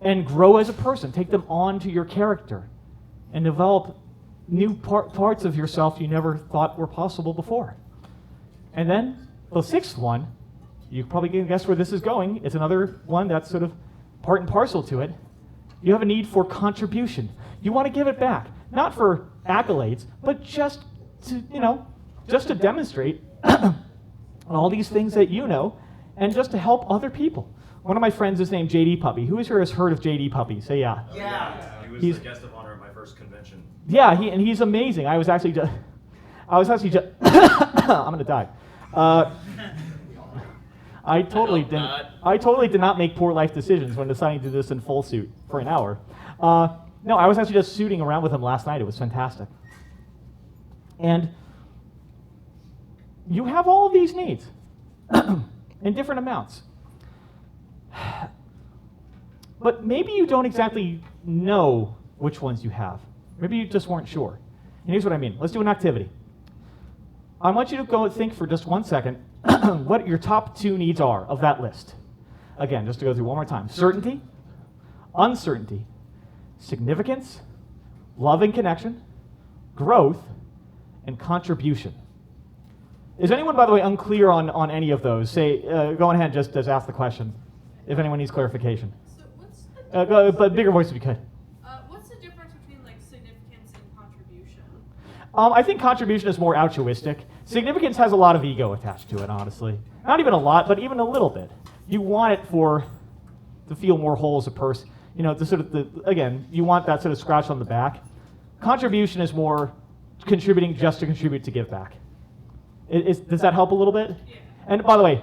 and grow as a person. Take them on to your character and develop new parts of yourself you never thought were possible before. And then the 6th one, you probably can guess where this is going. It's another one that's sort of part and parcel to it. You have a need for contribution. You want to give it back, not for accolades, but just to demonstrate all these things that you know, and just to help other people. One of my friends is named JD Puppy. Who here has heard of JD Puppy? Say yeah. Yeah. He's the guest of honor at my first convention. Yeah, he's amazing. I was actually just I'm gonna die. I totally did not make poor life decisions when deciding to do this in full suit for an hour. No, I was actually just suiting around with him last night. It was fantastic. And you have all of these needs in different amounts. but maybe you don't exactly know which ones you have. Maybe you just weren't sure. And here's what I mean. Let's do an activity. I want you to go and think for just 1 second what your top 2 needs are of that list. Again, just to go through one more time. Certainty, uncertainty, significance, love and connection, growth, and contribution. Is anyone, by the way, unclear on any of those? Say, go ahead and just ask the question if anyone needs clarification. So what's the But bigger voice if you could. what's the difference between like significance and contribution? I think contribution is more altruistic. Significance has a lot of ego attached to it, honestly. Not even a lot, but even a little bit. You want it to feel more whole as a person. You know, again, you want that sort of scratch on the back. Contribution is more contributing just to contribute to give back. Does that help a little bit? Yeah. And by the way,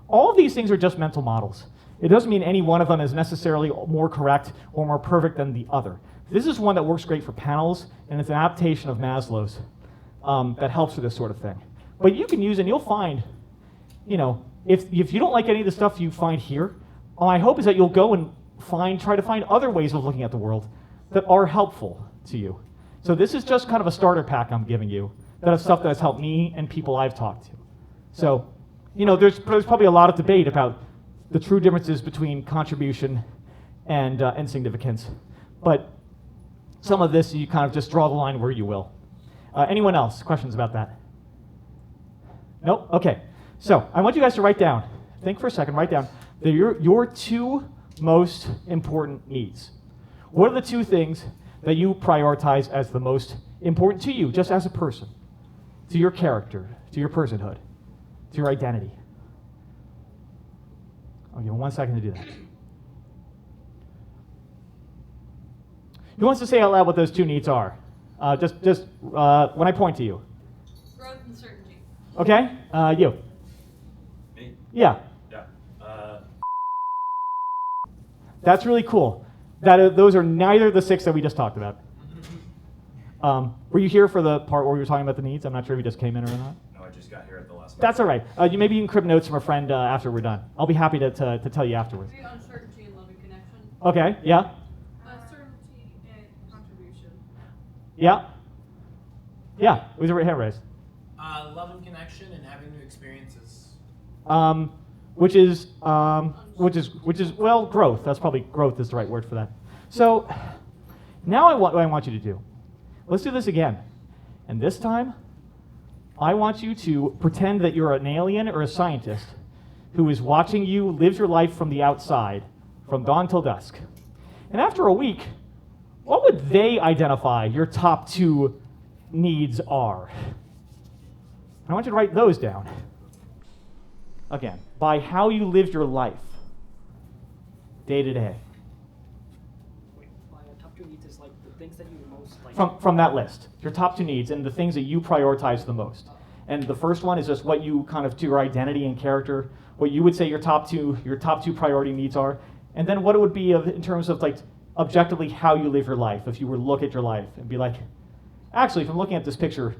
all of these things are just mental models. It doesn't mean any one of them is necessarily more correct or more perfect than the other. This is one that works great for panels, and it's an adaptation of Maslow's that helps with this sort of thing. But you can use it, and you'll find, you know, if you don't like any of the stuff you find here, my hope is that you'll go and try to find other ways of looking at the world that are helpful to you. So this is just kind of a starter pack I'm giving you that is stuff that has helped me and people I've talked to. So, you know, there's probably a lot of debate about the true differences between contribution and significance. But some of this, you kind of just draw the line where you will. Anyone else? Questions about that? Nope? Okay. So I want you guys to write down, think for a second, write down your 2 most important needs. What are the 2 things that you prioritize as the most important to you, just as a person, to your character, to your personhood, to your identity? I'll give you 1 second to do that. Who wants to say out loud what those 2 needs are? Just when I point to you. Growth and certainty. Okay? You. Me? Yeah. Yeah. That's really cool. Those are neither of the 6 that we just talked about. Were you here for the part where we were talking about the needs? I'm not sure if you just came in or not. No, I just got here at the last minute. That's all right. Maybe you can crib notes from a friend after we're done. I'll be happy to tell you afterwards. Maybe uncertainty and love and connection. Okay, yeah? Certainty and contribution. Yeah? Yeah, with your hand raised. Love and connection and having new experiences. Which is well, growth. That's probably growth is the right word for that. So now what I want you to do. Let's do this again. And this time, I want you to pretend that you're an alien or a scientist who is watching you live your life from the outside, from dawn till dusk. And after a week, what would they identify your top 2 needs are? I want you to write those down. Again, by how you lived your life, day to day. Wait, my top 2 needs is like the things that you most like. From that list, your top 2 needs and the things that you prioritize the most. And the first one is just what you kind of, to your identity and character, what you would say your top two priority needs are. And then what it would be in terms of like objectively how you live your life. If you were to look at your life and be like, actually, if I'm looking at this picture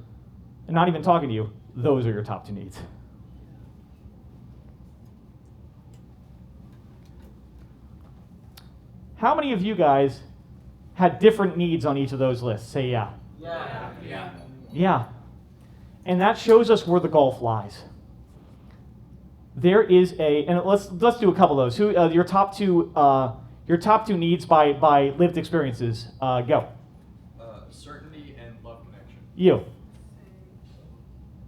and not even talking to you, those are your top 2 needs. How many of you guys had different needs on each of those lists? Say yeah. Yeah. Yeah. And that shows us where the gulf lies. There is and let's do a couple of those. Who your top two needs by lived experiences? Go. Certainty and love connection. You.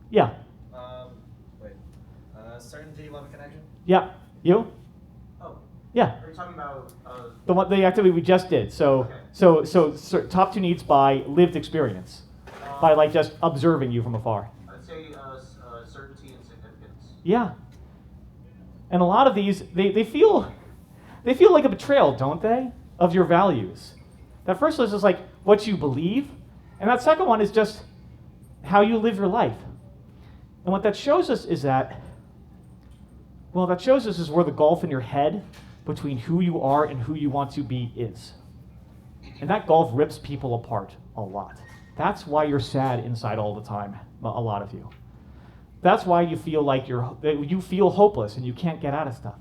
Yeah. Certainty, love, and connection. Yeah. You. Oh, Yeah. are you talking about? The activity we just did. So Okay. so top 2 needs by lived experience, by like just observing you from afar. I'd say certainty and significance. Yeah. And a lot of these, they feel like a betrayal, don't they, of your values. That first list is like what you believe, and that second one is just how you live your life. And what that shows us is is where the gulf in your head between who you are and who you want to be is. And that gulf rips people apart a lot. That's why you're sad inside all the time, a lot of you. That's why you feel like you feel hopeless and you can't get out of stuff.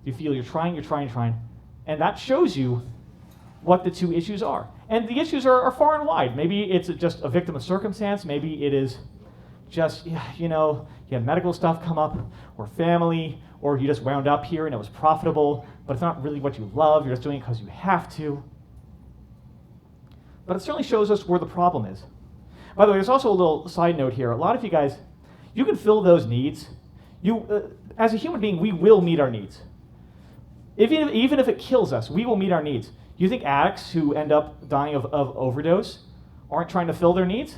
You feel you're trying, And that shows you what the two issues are. And the issues are far and wide. Maybe it's just a victim of circumstance. Maybe it is just, you know, you had medical stuff come up, or family, or you just wound up here and it was profitable, but it's not really what you love. You're just doing it because you have to. But it certainly shows us where the problem is. By the way, there's also a little side note here. A lot of you guys, you can fill those needs. As a human being, we will meet our needs. Even if it kills us, we will meet our needs. You think addicts who end up dying of overdose aren't trying to fill their needs?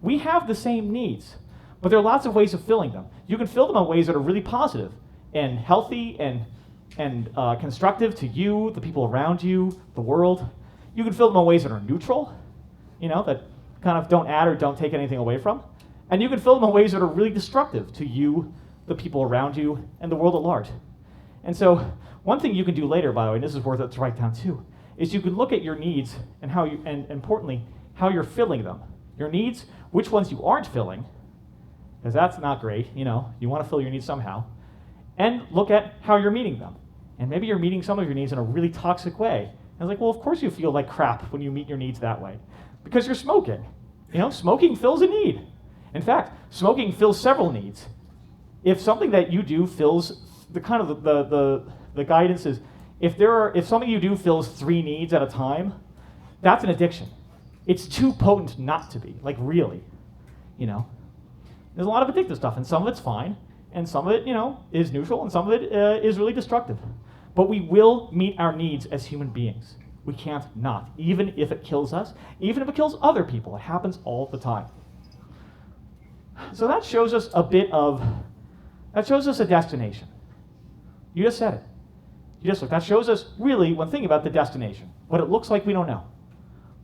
We have the same needs, but there are lots of ways of filling them. You can fill them in ways that are really positive and healthy and constructive to you, the people around you, the world. You can fill them in ways that are neutral, you know, that kind of don't add or don't take anything away from. And you can fill them in ways that are really destructive to you, the people around you, and the world at large. And so one thing you can do later, by the way, and this is worth it to write down too, is you can look at your needs and how you, and importantly, how you're filling them. Your needs, which ones you aren't filling, because that's not great, you know, you want to fill your needs somehow, and look at how you're meeting them. And maybe you're meeting some of your needs in a really toxic way. And it's like, well, of course you feel like crap when you meet your needs that way, because you're smoking. You know, smoking fills a need. In fact, smoking fills several needs. If something that you do fills the kind of the guidance is, if something you do fills 3 needs at a time, that's an addiction. It's too potent not to be, like really, you know. There's a lot of addictive stuff, and some of it's fine, and some of it, you know, is neutral, and some of it is really destructive. But we will meet our needs as human beings. We can't not, even if it kills us, even if it kills other people. It happens all the time. So that shows us that shows us a destination. You just said it. That shows us really, when thinking about the destination, what it looks like we don't know.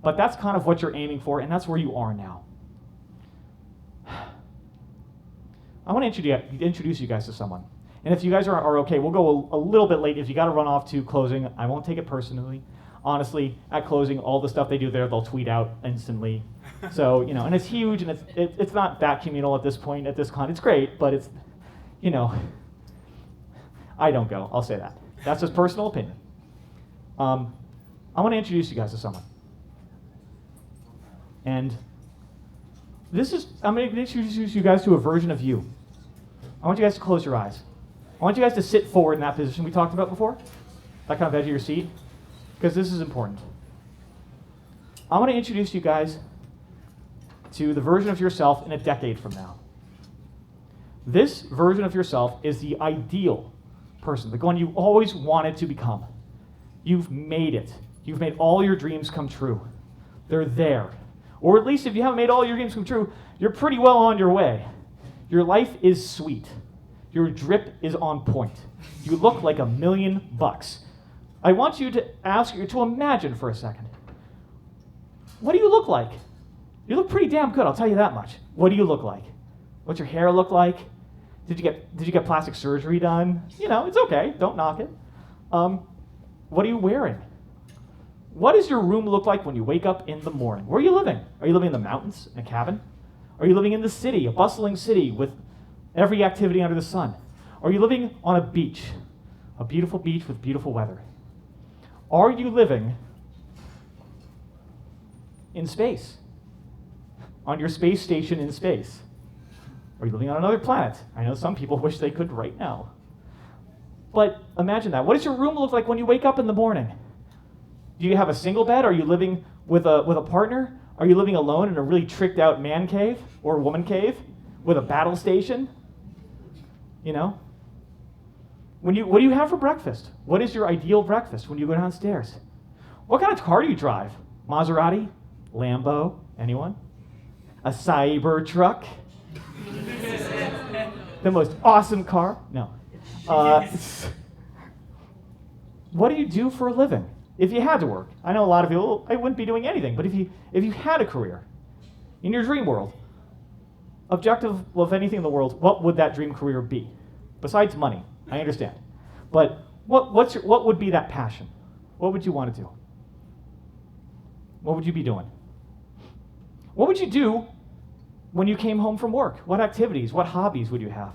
But that's kind of what you're aiming for, and that's where you are now. I want to introduce you guys to someone. And if you guys are okay, we'll go a little bit late. If you got to run off to closing, I won't take it personally. Honestly, at closing, all the stuff they do there, they'll tweet out instantly. So, you know, and it's huge, and it's not that communal at this point, at this con. It's great, but it's, you know, I don't go. I'll say that. That's just personal opinion. I want to introduce you guys to someone. And I'm going to introduce you guys to a version of you. I want you guys to close your eyes. I want you guys to sit forward in that position we talked about before, that kind of edge of your seat, because this is important. I want to introduce you guys to the version of yourself in a decade from now. This version of yourself is the ideal person, the one you always wanted to become. You've made it. You've made all your dreams come true. They're there. Or at least if you haven't made all your dreams come true, you're pretty well on your way. Your life is sweet. Your drip is on point. You look like $1 million. I want you to imagine for a second. What do you look like? You look pretty damn good, I'll tell you that much. What do you look like? What's your hair look like? Did you get plastic surgery done? You know, it's okay, don't knock it. What are you wearing? What does your room look like when you wake up in the morning? Where are you living? Are you living in the mountains, in a cabin? Are you living in the city, a bustling city with every activity under the sun? Are you living on a beach, a beautiful beach with beautiful weather? Are you living in space, on your space station in space? Are you living on another planet? I know some people wish they could right now. But imagine that. What does your room look like when you wake up in the morning? Do you have a single bed? Are you living with a partner? Are you living alone in a really tricked out man cave or woman cave with a battle station? You know? What do you have for breakfast? What is your ideal breakfast when you go downstairs? What kind of car do you drive? Maserati? Lambo? Anyone? A Cybertruck? The most awesome car? No. What do you do for a living? If you had to work, I know a lot of people, I wouldn't be doing anything, but if you had a career in your dream world, objective of anything in the world, what would that dream career be? Besides money, I understand. But what would be that passion? What would you want to do? What would you be doing? What would you do when you came home from work? What activities, what hobbies would you have?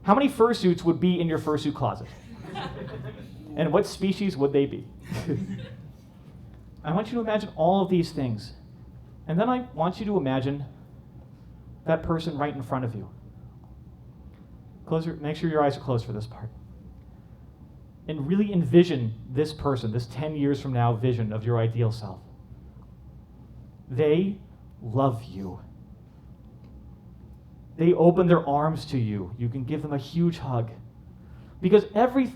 How many fursuits would be in your fursuit closet? And what species would they be? I want you to imagine all of these things. And then I want you to imagine that person right in front of you. Make sure your eyes are closed for this part. And really envision this person, this 10 years from now vision of your ideal self. They love you. They open their arms to you. You can give them a huge hug. Because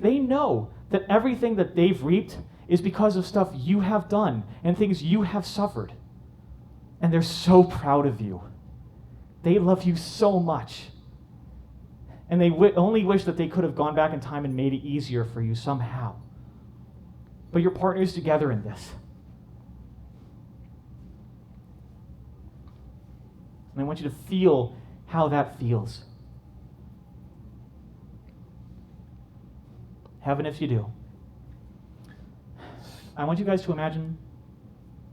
they know that everything that they've reaped is because of stuff you have done and things you have suffered. And they're so proud of you. They love you so much. And they only wish that they could have gone back in time and made it easier for you somehow. But you're partners together in this. And I want you to feel how that feels. Heaven if you do. I want you guys to imagine,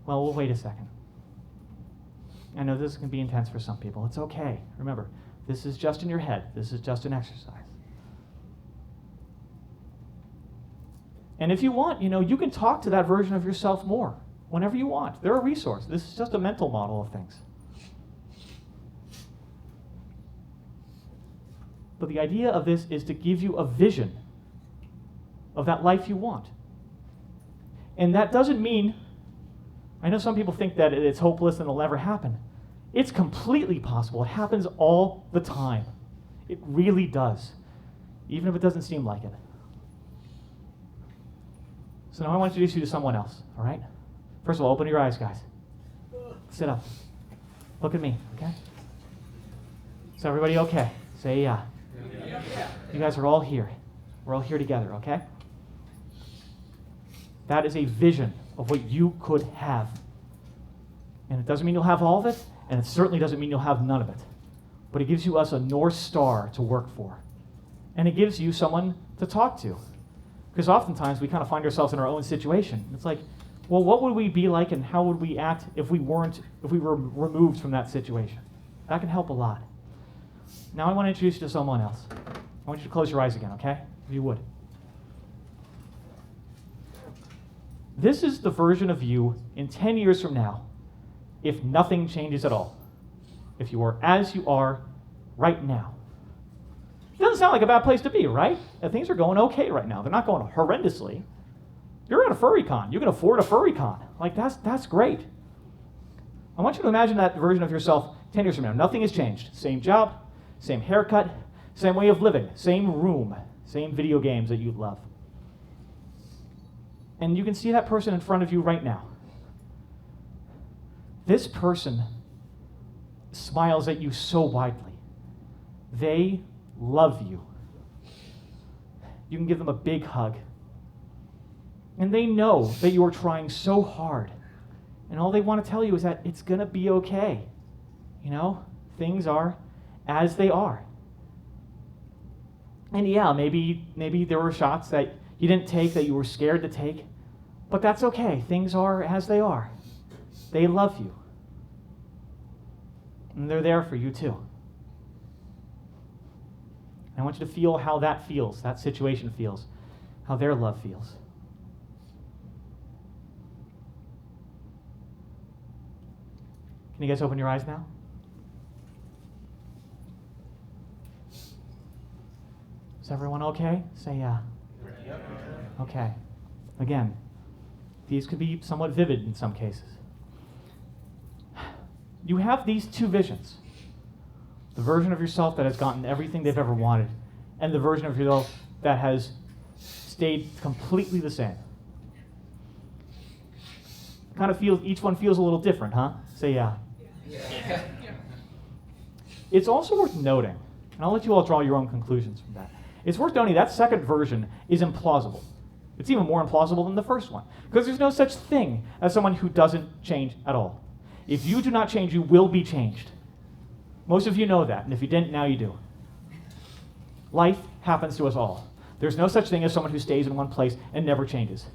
well, we'll wait a second. I know this can be intense for some people. It's okay. Remember, this is just in your head. This is just an exercise. And if you want, you can talk to that version of yourself more whenever you want. They're a resource. This is just a mental model of things. But the idea of this is to give you a vision of that life you want. And that doesn't mean, I know some people think that it's hopeless and it'll never happen. It's completely possible. It happens all the time. It really does, even if it doesn't seem like it. So now I want to introduce you to someone else, all right? First of all, open your eyes, guys. Sit up. Look at me, okay? Is everybody okay? Say yeah. You guys are all here. We're all here together, okay? That is a vision of what you could have. And it doesn't mean you'll have all of it, and it certainly doesn't mean you'll have none of it. But it gives you us a North Star to work for. And it gives you someone to talk to. Because oftentimes we kind of find ourselves in our own situation. It's like, well, what would we be like and how would we act if we were removed from that situation? That can help a lot. Now I want to introduce you to someone else. I want you to close your eyes again, okay? If you would. This is the version of you in 10 years from now, if nothing changes at all. If you are as you are right now. It doesn't sound like a bad place to be, right? Things are going okay right now. They're not going horrendously. You're at a furry con. You can afford a furry con. Like, that's great. I want you to imagine that version of yourself 10 years from now. Nothing has changed. Same job, same haircut, same way of living, same room, same video games that you love. And you can see that person in front of you right now. This person smiles at you so widely. They love you. You can give them a big hug. And they know that you are trying so hard. And all they want to tell you is that it's going to be okay. Things are as they are. And yeah, maybe there were shots that you didn't take that you were scared to take. But that's okay. Things are as they are. They love you. And they're there for you too. And I want you to feel how that feels, that situation feels, how their love feels. Can you guys open your eyes now? Is everyone okay? Say yeah. Okay. Again, these could be somewhat vivid in some cases. You have these two visions. The version of yourself that has gotten everything they've ever wanted, and the version of yourself that has stayed completely the same. Kind of feels, each one feels a little different, huh? Say yeah. Yeah. It's also worth noting, and I'll let you all draw your own conclusions from that. It's worth noting that second version is implausible. It's even more implausible than the first one, because there's no such thing as someone who doesn't change at all. If you do not change, you will be changed. Most of you know that, and if you didn't, now you do. Life happens to us all. There's no such thing as someone who stays in one place and never changes.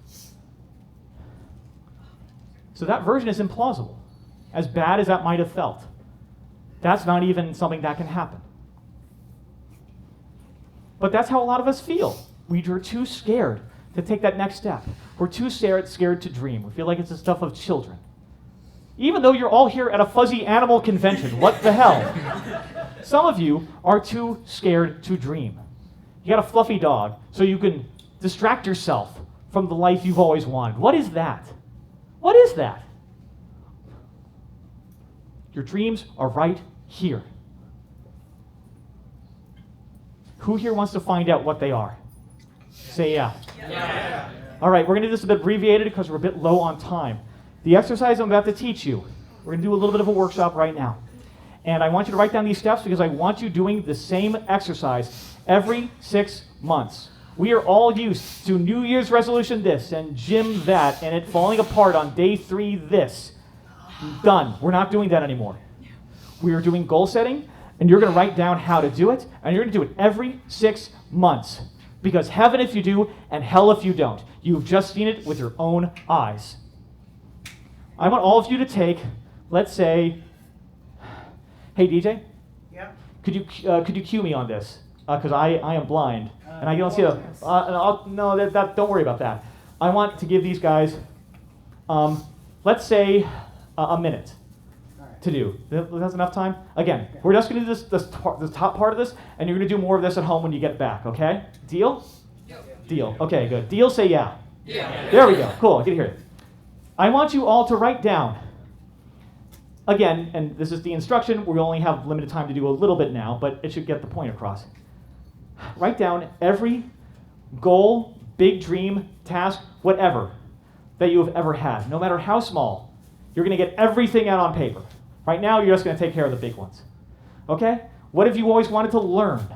So that version is implausible. As bad as that might have felt, that's not even something that can happen. But that's how a lot of us feel. We are too scared to take that next step. We're too scared to dream. We feel like it's the stuff of children. Even though you're all here at a fuzzy animal convention, what the hell? Some of you are too scared to dream. You got a fluffy dog, so you can distract yourself from the life you've always wanted. What is that? What is that? Your dreams are right here. Who here wants to find out what they are? Say yeah. Yeah. All right, we're going to do this a bit abbreviated because we're a bit low on time. The exercise I'm about to teach you, we're going to do a little bit of a workshop right now. And I want you to write down these steps because I want you doing the same exercise every 6 months. We are all used to New Year's resolution this and gym that and it falling apart on day 3 this. Done. We're not doing that anymore. We are doing goal setting, and you're going to write down how to do it, and you're going to do it every 6 months. Because heaven if you do, and hell if you don't. You've just seen it with your own eyes. I want all of you to take, let's say, hey DJ, Yeah. could you cue me on this? Because I am blind, and I don't see a. No, don't worry about that. I want to give these guys, let's say, a minute to do. That's enough time? Again, we're just going to do this top part of this, and you're going to do more of this at home when you get back, okay? Deal? Deal. Okay, good. Deal, say yeah. Yeah. There we go. Cool, I can hear it. I want you all to write down, again, and this is the instruction, we only have limited time to do a little bit now, but it should get the point across. Write down every goal, big dream, task, whatever that you have ever had, no matter how small. You're going to get everything out on paper. Right now, you're just going to take care of the big ones. Okay? What have you always wanted to learn?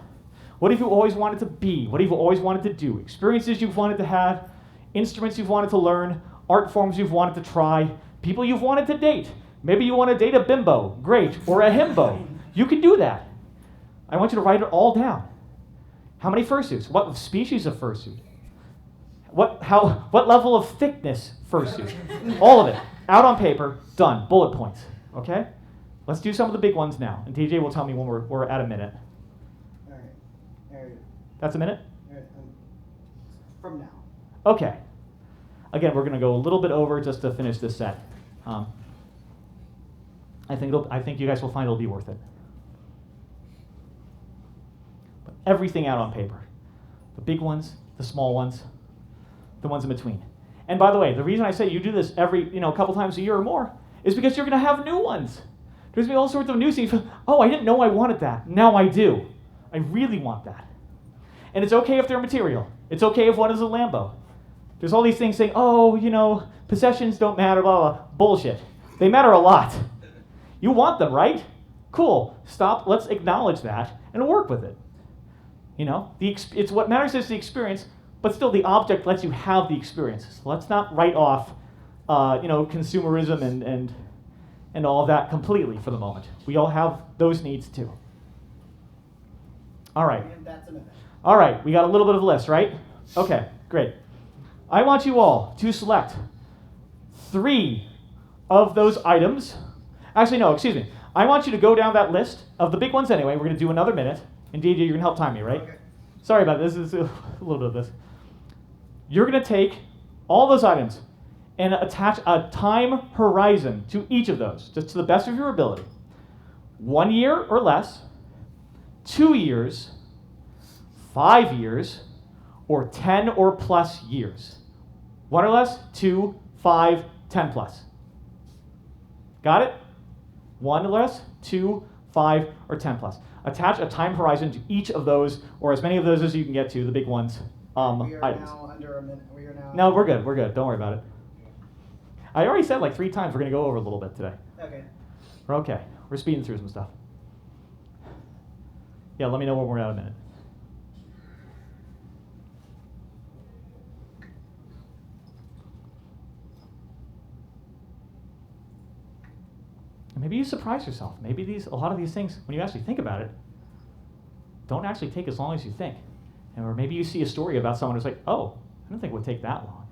What have you always wanted to be? What have you always wanted to do? Experiences you've wanted to have, instruments you've wanted to learn, art forms you've wanted to try, people you've wanted to date. Maybe you want to date a bimbo, great, or a himbo. You can do that. I want you to write it all down. How many fursuits? What species of fursuit? What level of thickness fursuit? All of it. Out on paper, done. Bullet points. Okay? Let's do some of the big ones now. And TJ will tell me when we're at a minute. All right. That's a minute? From now. Okay. Again, we're going to go a little bit over just to finish this set. I think you guys will find it'll be worth it. But everything out on paper. The big ones, the small ones, the ones in between. And by the way, the reason I say you do this every, a couple times a year or more is because you're going to have new ones. There's going to be all sorts of new things. Oh, I didn't know I wanted that. Now I do. I really want that. And it's okay if they're material. It's okay if one is a Lambo. There's all these things saying, oh, possessions don't matter, blah, blah. Bullshit. They matter a lot. You want them, right? Cool. Stop. Let's acknowledge that and work with it. It's what matters is the experience, but still the object lets you have the experience. So let's not write off, consumerism and all of that completely for the moment. We all have those needs too. All right. All right. We got a little bit of a list, right? Okay. Great. I want you all to select 3 of those items. Actually, no, excuse me. I want you to go down that list of the big ones anyway. We're going to do another minute. And DJ, you're going to help time me, right? Okay. Sorry about this. This is a little bit of this. You're going to take all those items and attach a time horizon to each of those, just to the best of your ability. 1 year or less, 2 years, 5 years, or 10 or plus years. 1 or less, 2, 5, 10 plus. Got it? 1 or less, 2, 5, or 10 plus. Attach a time horizon to each of those, or as many of those as you can get to, the big ones, We are items. now under a minute. We are now. No, we're good. We're good. Don't worry about it. I already said like 3 times we're going to go over a little bit today. Okay. We're okay. We're speeding through some stuff. Yeah, let me know when we're at a minute. And maybe you surprise yourself. Maybe a lot of these things, when you actually think about it, don't actually take as long as you think. Or maybe you see a story about someone who's like, oh, I don't think it would take that long.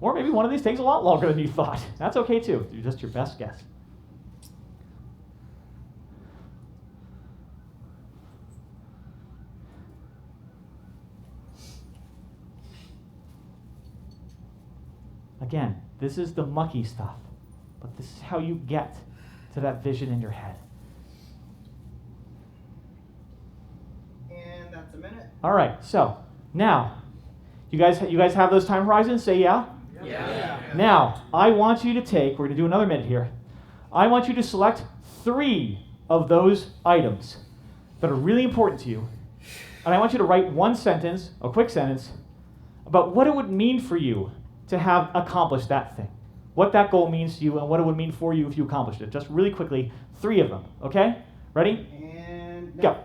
Or maybe one of these takes a lot longer than you thought. That's okay too. You're just your best guess. Again, this is the mucky stuff, but this is how you get to that vision in your head. And that's a minute. All right, so now, you guys have those time horizons? Say yeah. Yeah. Now, I want you to take, we're going to do another minute here. I want you to select 3 of those items that are really important to you. And I want you to write one sentence, a quick sentence, about what it would mean for you to have accomplished that thing. What that goal means to you and what it would mean for you if you accomplished it. Just really quickly, 3 of them, okay? Ready? And Go.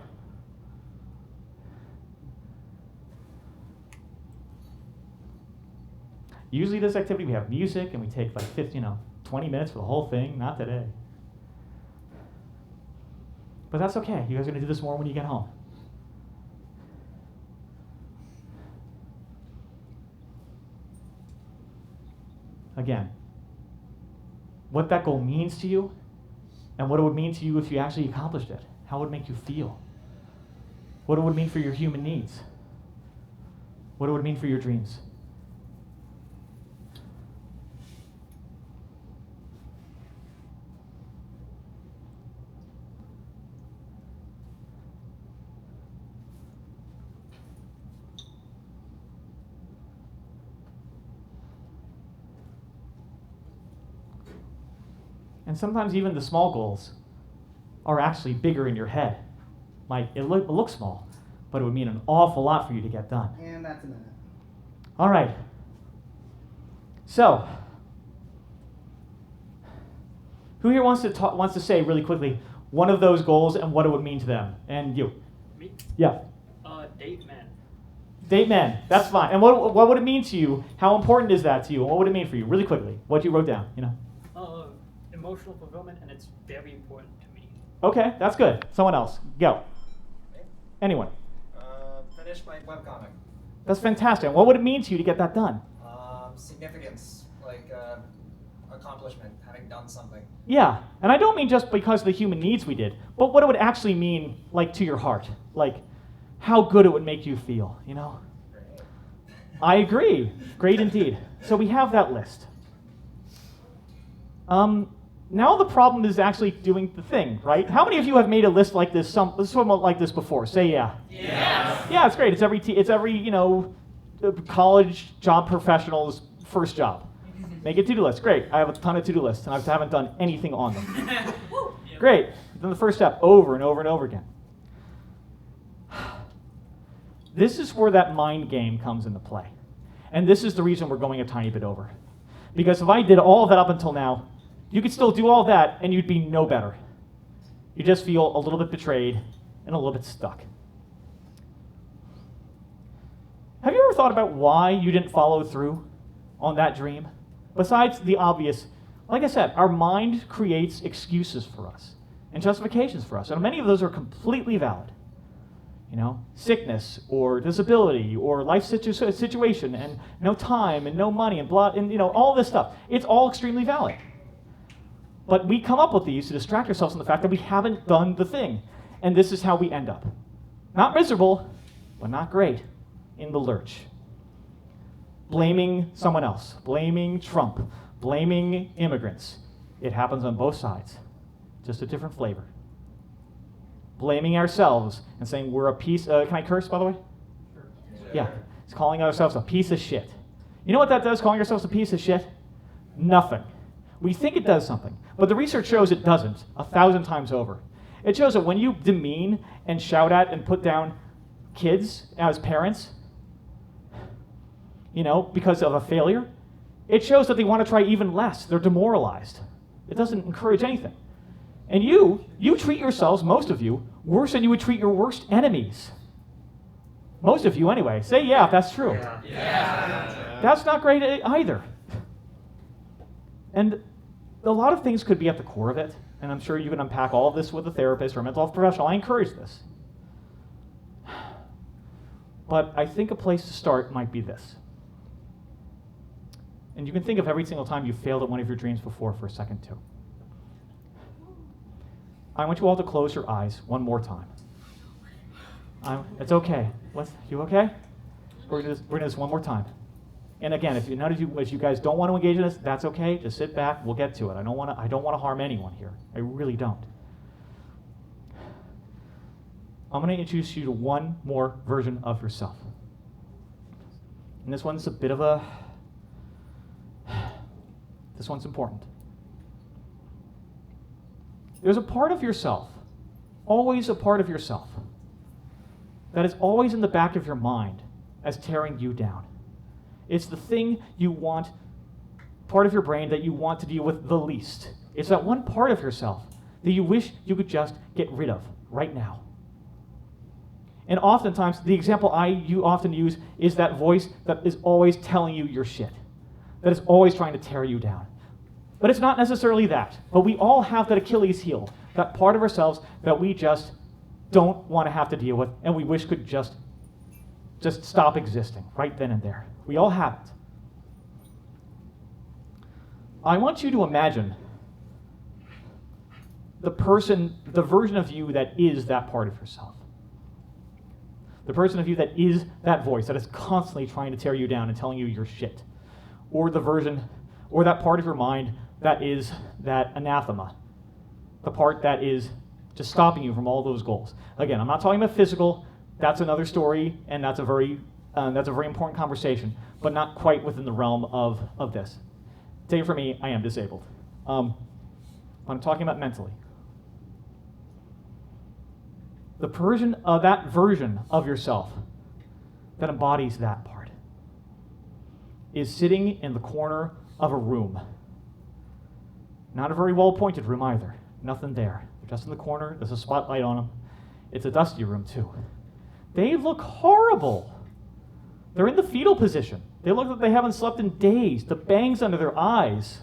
Usually this activity we have music and we take like 20 minutes for the whole thing. Not today. But that's okay. You guys are going to do this more when you get home. Again, what that goal means to you and what it would mean to you if you actually accomplished it. How it would make you feel. What it would mean for your human needs. What it would mean for your dreams. And sometimes even the small goals are actually bigger in your head. Like, it looks small, but it would mean an awful lot for you to get done. And that's a minute. All right. So, who here wants to say really quickly one of those goals and what it would mean to them? And you? Me? Yeah. Date men. Date men. That's fine. And what would it mean to you? How important is that to you? And what would it mean for you? Really quickly. What you wrote down, Emotional fulfillment, and it's very important to me. Okay, that's good. Someone else. Go. Anyone. Finish my webcomic. That's fantastic. And what would it mean to you to get that done? Significance, like accomplishment, having done something. Yeah, and I don't mean just because of the human needs we did, but what it would actually mean, like, to your heart. Like, how good it would make you feel, Great. I agree. Great indeed. So we have that list. Now the problem is actually doing the thing, right? How many of you have made a list like this, somewhat like this before? Say yeah. Yes. Yeah, it's great. It's every college job professional's first job. Make a to-do list. Great. I have a ton of to-do lists, and I haven't done anything on them. Great. Then the first step, over and over and over again. This is where that mind game comes into play. And this is the reason we're going a tiny bit over. Because if I did all of that up until now, you could still do all that and you'd be no better. You just feel a little bit betrayed and a little bit stuck. Have you ever thought about why you didn't follow through on that dream? Besides the obvious, like I said, our mind creates excuses for us and justifications for us. And many of those are completely valid. Sickness or disability or life situation and no time and no money and blood and all this stuff. It's all extremely valid. But we come up with these to distract ourselves from the fact that we haven't done the thing. And this is how we end up. Not miserable, but not great, in the lurch. Blaming someone else, blaming Trump, blaming immigrants. It happens on both sides, just a different flavor. Blaming ourselves and saying we're a piece, can I curse, by the way? Sure. Yeah, it's calling ourselves a piece of shit. You know what that does, calling ourselves a piece of shit? Nothing. We think it does something, but the research shows it doesn't, 1,000 times over. It shows that when you demean and shout at and put down kids as parents, because of a failure, it shows that they want to try even less. They're demoralized. It doesn't encourage anything. And you treat yourselves, most of you, worse than you would treat your worst enemies. Most of you, anyway. Say yeah if that's true. Yeah. That's not great either. And a lot of things could be at the core of it, and I'm sure you can unpack all of this with a therapist or a mental health professional. I encourage this. But I think a place to start might be this. And you can think of every single time you failed at one of your dreams before for a second, too. I want you all to close your eyes one more time. It's okay. You okay? We're gonna do this one more time. And again, if none of you guys don't want to engage in this, that's okay. Just sit back. We'll get to it. I don't want to harm anyone here. I really don't. I'm going to introduce you to one more version of yourself. And this one's a bit of a... This one's important. There's a part of yourself, always a part of yourself, that is always in the back of your mind as tearing you down. It's the thing you want, part of your brain that you want to deal with the least. It's that one part of yourself that you wish you could just get rid of right now. And oftentimes, the example you often use is that voice that is always telling you your shit, that is always trying to tear you down. But it's not necessarily that. But we all have that Achilles heel, that part of ourselves that we just don't want to have to deal with, and we wish could just stop existing right then and there. We all have it. I want you to imagine the version of you that is that part of yourself. The person of you that is that voice that is constantly trying to tear you down and telling you your shit. Or the version, or that part of your mind that is that anathema. The part that is just stopping you from all those goals. Again, I'm not talking about physical. That's another story, and that's a very important conversation, but not quite within the realm of this. Take it from me, I am disabled. I'm talking about mentally. The version of yourself that embodies that part is sitting in the corner of a room. Not a very well-appointed room either. Nothing there. They're just in the corner. There's a spotlight on them. It's a dusty room, too. They look horrible. They're in the fetal position. They look like they haven't slept in days. The bangs under their eyes.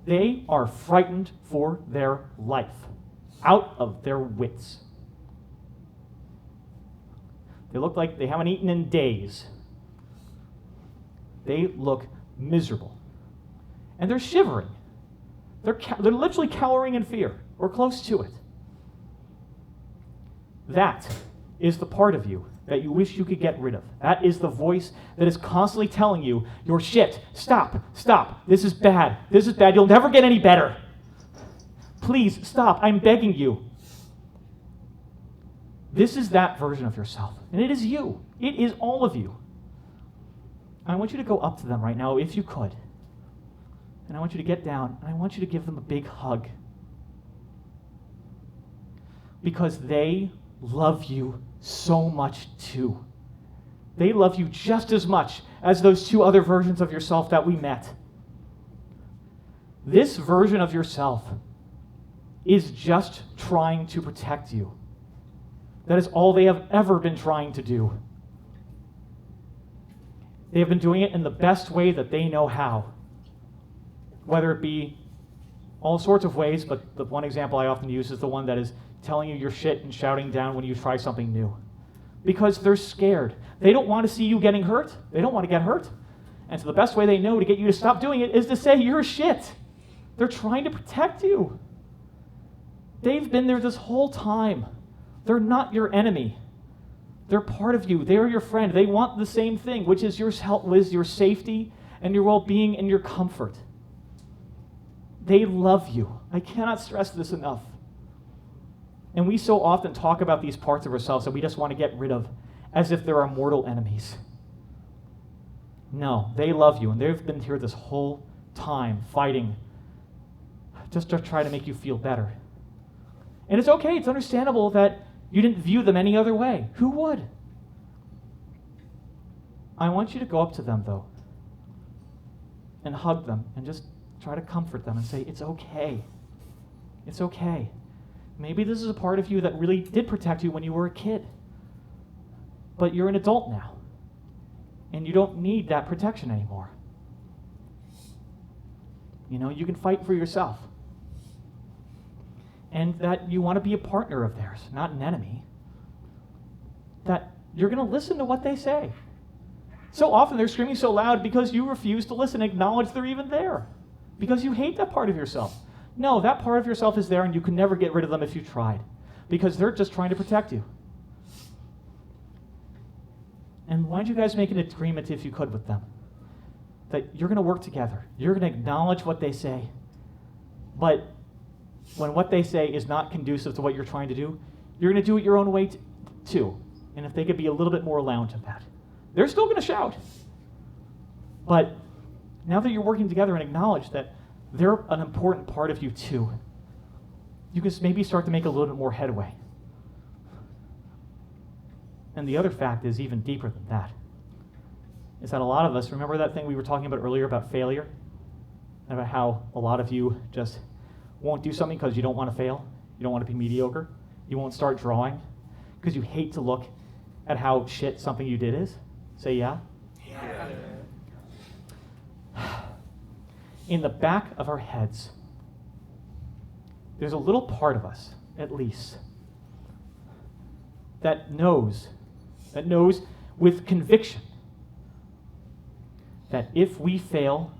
They are frightened for their life. Out of their wits. They look like they haven't eaten in days. They look miserable. And they're shivering. They're literally cowering in fear, or close to it. That is the part of you that you wish you could get rid of. That is the voice that is constantly telling you, you're shit, stop, this is bad, you'll never get any better. Please, stop, I'm begging you. This is that version of yourself, and it is you. It is all of you. I want you to go up to them right now, if you could. And I want you to get down, and I want you to give them a big hug. Because they love you so much too. They love you just as much as those two other versions of yourself that we met. This version of yourself is just trying to protect you. That is all they have ever been trying to do. They have been doing it in the best way that they know how. Whether it be all sorts of ways, but the one example I often use is the one that is telling you your shit and shouting down when you try something new. Because they're scared. They don't want to see you getting hurt. They don't want to get hurt. And so the best way they know to get you to stop doing it is to say you're shit. They're trying to protect you. They've been there this whole time. They're not your enemy. They're part of you. They're your friend. They want the same thing, which is your safety and your well-being and your comfort. They love you. I cannot stress this enough. And we so often talk about these parts of ourselves that we just want to get rid of as if they're our mortal enemies. No, they love you, and they've been here this whole time fighting just to try to make you feel better. And it's okay, it's understandable that you didn't view them any other way. Who would? I want you to go up to them, though, and hug them, and just try to comfort them and say, it's okay. It's okay. Maybe this is a part of you that really did protect you when you were a kid. But you're an adult now. And you don't need that protection anymore. You know, you can fight for yourself. And that you want to be a partner of theirs, not an enemy. That you're going to listen to what they say. So often they're screaming so loud because you refuse to listen and acknowledge they're even there. Because you hate that part of yourself. No, that part of yourself is there and you can never get rid of them if you tried. Because they're just trying to protect you. And why don't you guys make an agreement, if you could, with them? That you're going to work together. You're going to acknowledge what they say. But when what they say is not conducive to what you're trying to do, you're going to do it your own way too. And if they could be a little bit more allowed to that. They're still going to shout. But now that you're working together and acknowledge that they're an important part of you too, you can maybe start to make a little bit more headway. And the other fact is even deeper than that, is that a lot of us, remember that thing we were talking about earlier about failure? About how a lot of you just won't do something because you don't want to fail? You don't want to be mediocre? You won't start drawing because you hate to look at how shit something you did is? Say yeah? Yeah. In the back of our heads, there's a little part of us, at least, that knows with conviction that if we fail,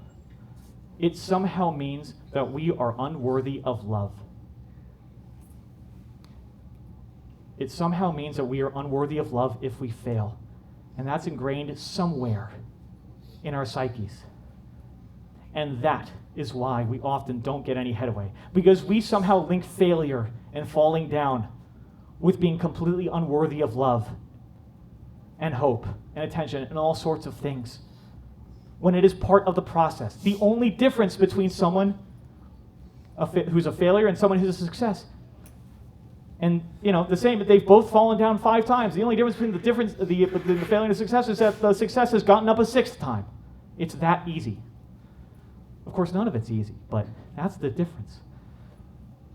it somehow means that we are unworthy of love. It somehow means that we are unworthy of love if we fail. And that's ingrained somewhere in our psyches. And that is why we often don't get any headway. Because we somehow link failure and falling down with being completely unworthy of love and hope and attention and all sorts of things, when it is part of the process. The only difference between someone who's a failure and someone who's a success, and the same, they've both fallen down 5 times. The only difference between the failure and the success is that the success has gotten up a 6th time. It's that easy. Of course, none of it's easy, but that's the difference,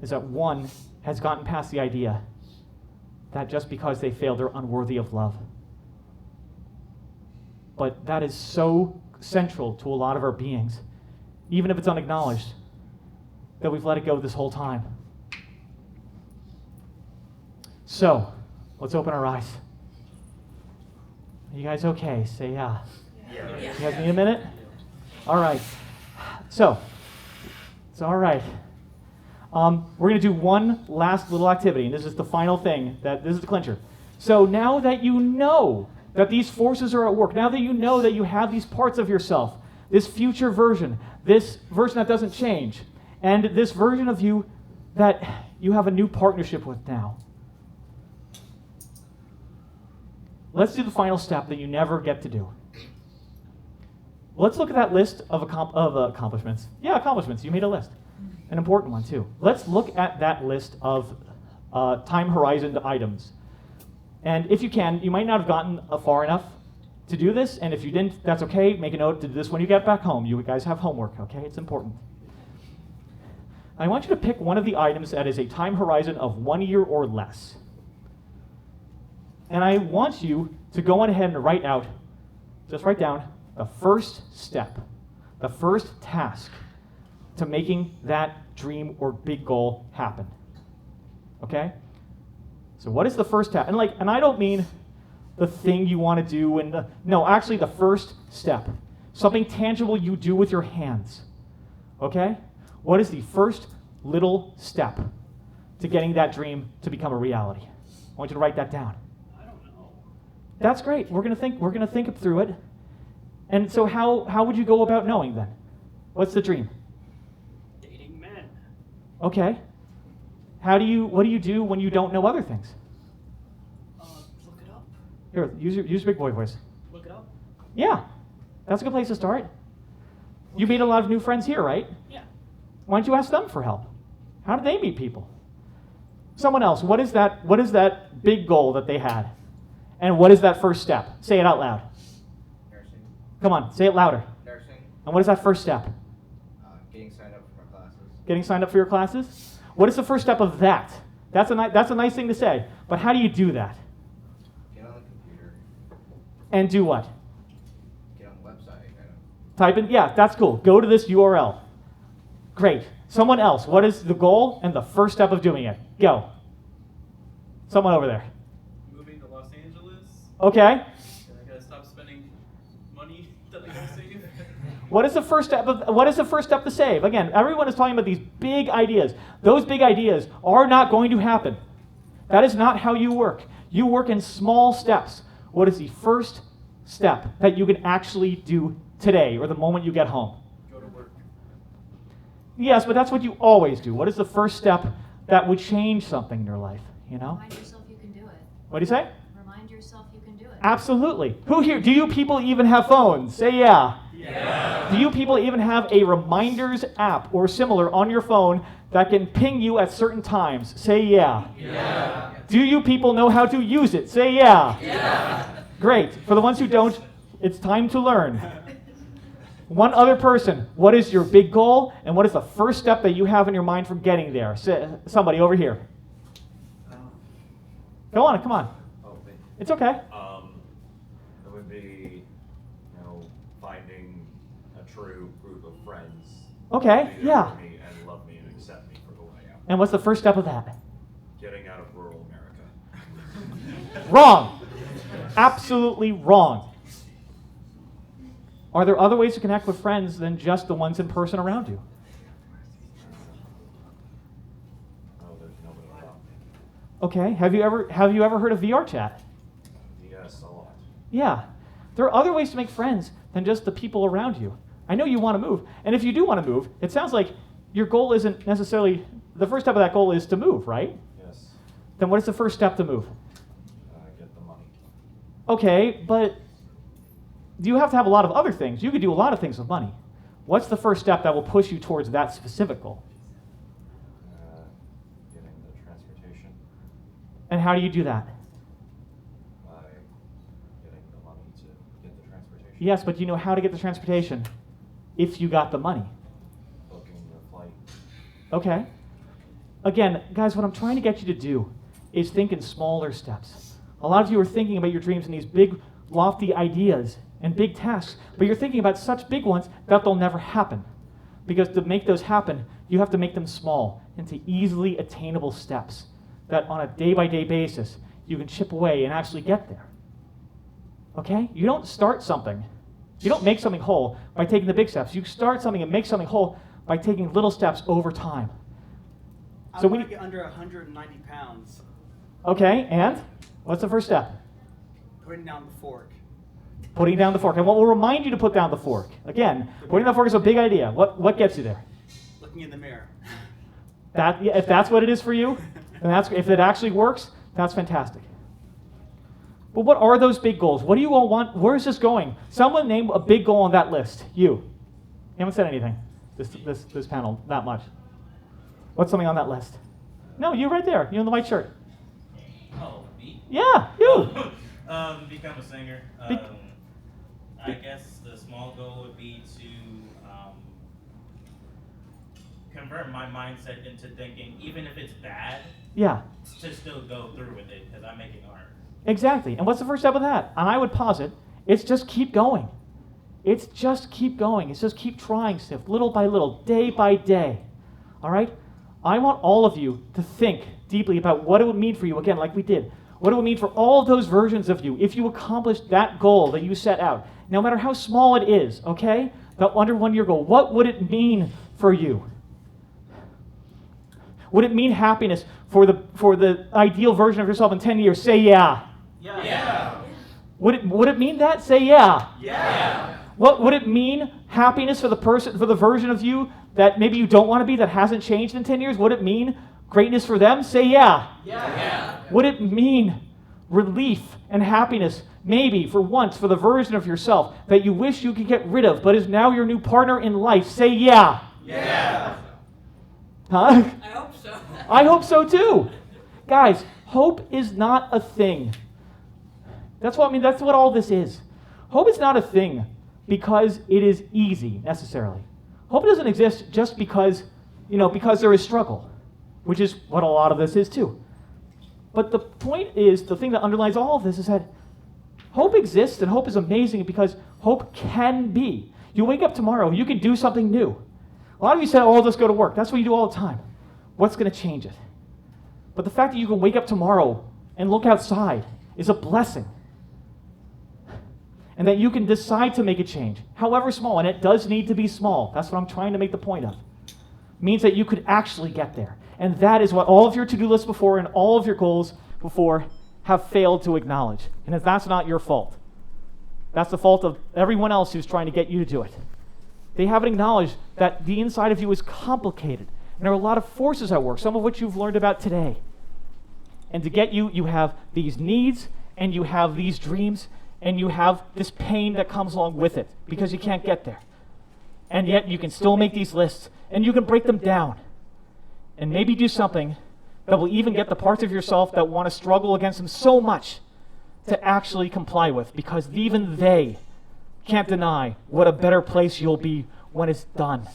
is that one has gotten past the idea that just because they failed, they're unworthy of love. But that is so central to a lot of our beings, even if it's unacknowledged, that we've let it go this whole time. So, let's open our eyes. Are you guys okay? Say yeah. Yeah. You guys need a minute? All right. So, it's all right. We're going to do one last little activity, and this is the final thing. This is the clincher. So now that you know that these forces are at work, now that you know that you have these parts of yourself, this future version, this version that doesn't change, and this version of you that you have a new partnership with now, let's do the final step that you never get to do. Let's look at that list of accomplishments. Yeah, accomplishments. You made a list. An important one, too. Let's look at that list of time horizon items. And if you can, you might not have gotten far enough to do this, and if you didn't, that's okay. Make a note to do this when you get back home. You guys have homework, okay? It's important. I want you to pick one of the items that is a time horizon of 1 year or less. And I want you to go on ahead and write down the first step, the first task to making that dream or big goal happen. Okay? So what is the first step? And I don't mean the thing you want to do, no, actually the first step. Something tangible you do with your hands. Okay? What is the first little step to getting that dream to become a reality? I want you to write that down. I don't know. That's great. We're gonna think through it. And so how would you go about knowing then? What's the dream? Dating men. Okay. What do you do when you don't know other things? Look it up. Here, use big boy voice. Look it up. Yeah. That's a good place to start. You made a lot of new friends here, right? Yeah. Why don't you ask them for help? How did they meet people? Someone else, what is that big goal that they had? And what is that first step? Say it out loud. Nursing. Come on, say it louder. Nursing. And what is that first step? Getting signed up for my classes. Getting signed up for your classes? What is the first step of that? That's a nice thing to say. But how do you do that? Get on the computer. And do what? Get on the website. Type in, yeah, that's cool. Go to this URL. Great. Someone else, what is the goal and the first step of doing it? Go. Someone over there. Moving to Los Angeles. Okay. I gotta stop spending money that I gotta save. What is the first step to save? Again, everyone is talking about these big ideas. Those big ideas are not going to happen. That is not how you work. You work in small steps. What is the first step that you can actually do today or the moment you get home? Go to work. Yes, but that's what you always do. What is the first step that would change something in your life? You know? Remind yourself you can do it. What do you say? Remind yourself you can do it. Absolutely. Who here? Do you people even have phones? Say yeah. Yeah. Do you people even have a reminders app or similar on your phone that can ping you at certain times? Say yeah. Yeah. Do you people know how to use it? Say yeah. Yeah. Great. For the ones who don't, it's time to learn. One other person, what is your big goal and what is the first step that you have in your mind from getting there? Say, somebody over here. Go on, come on. Oh, me. It's okay. It would be, finding a true group of friends. Okay, Who be there yeah. for me and love me and accept me for who I am. And what's the first step of that? Getting out of rural America. Wrong. Absolutely wrong. Are there other ways to connect with friends than just the ones in person around you? Oh, there's nobody around me. Okay. Have you ever heard of VR chat? Yes, a lot. Yeah. There are other ways to make friends than just the people around you. I know you want to move, and if you do want to move, it sounds like your goal isn't necessarily the first step of that goal is to move, right? Yes. Then what is the first step to move? Get the money. Okay, but you have to have a lot of other things. You could do a lot of things with money. What's the first step that will push you towards that specific goal? Getting the transportation. And how do you do that? By getting the money to get the transportation. Yes, but do you know how to get the transportation if you got the money? Booking your flight. Okay. Again, guys, what I'm trying to get you to do is think in smaller steps. A lot of you are thinking about your dreams in these big, lofty ideas and big tasks, but you're thinking about such big ones that they'll never happen. Because to make those happen, you have to make them small into easily attainable steps that on a day-by-day basis, you can chip away and actually get there. Okay? You don't start something. You don't make something whole by taking the big steps. You start something and make something whole by taking little steps over time. I So want we to get under 190 pounds. Okay, and what's the first step? Putting down the fork. Putting down the fork. And what will remind you to put down the fork? Again, putting down the fork is a big idea. What gets you there? Looking in the mirror. If that's what it is for you, then if it actually works, that's fantastic. But what are those big goals? What do you all want? Where is this going? Someone name a big goal on that list. You haven't said anything this panel that much. What's something on that list? No, you right there. You in the white shirt. Oh, me? Yeah, you. Become a singer. I guess the small goal would be to convert my mindset into thinking, even if it's bad, Yeah, to still go through with it, because I'm making art. exactly. And what's the first step of that? And I would posit, it's just keep going. It's just keep going. It's just keep trying stuff, little by little, day by day. All right? I want all of you to think deeply about what it would mean for you, again, like we did. What it would mean for all of those versions of you if you accomplished that goal that you set out, no matter how small it is, okay? The under 1 year goal. What would it mean for you? Would it mean happiness for the ideal version of yourself in 10 years? Say yeah. Yeah. Would it mean that? Say yeah. Yeah. What would it mean happiness for the version of you that maybe you don't want to be, that hasn't changed in 10 years? Would it mean greatness for them? Say yeah. Yeah. Would it mean relief and happiness, maybe for once, for the version of yourself that you wish you could get rid of, but is now your new partner in life? Say yeah. Yeah. Huh? I hope so. I hope so too. Guys, hope is not a thing. That's what all this is. Hope is not a thing because it is easy, necessarily. Hope doesn't exist just because there is struggle, which is what a lot of this is too. But the point is, the thing that underlies all of this is that hope exists, and hope is amazing because hope can be. You wake up tomorrow, you can do something new. A lot of you say, oh, let's go to work. That's what you do all the time. What's going to change it? But the fact that you can wake up tomorrow and look outside is a blessing. And that you can decide to make a change, however small, and it does need to be small. That's what I'm trying to make the point of. Means that you could actually get there. And that is what all of your to-do lists before and all of your goals before have failed to acknowledge. And if that's not your fault. That's the fault of everyone else who's trying to get you to do it. They haven't acknowledged that the inside of you is complicated. And there are a lot of forces at work, some of which you've learned about today. And to get you, you have these needs, and you have these dreams, and you have this pain that comes along with it because you can't get there. And yet you can still make these lists, and you can break them down. And maybe do something that will even get the parts of yourself that want to struggle against them so much to actually comply with, because even they can't deny what a better place you'll be when it's done.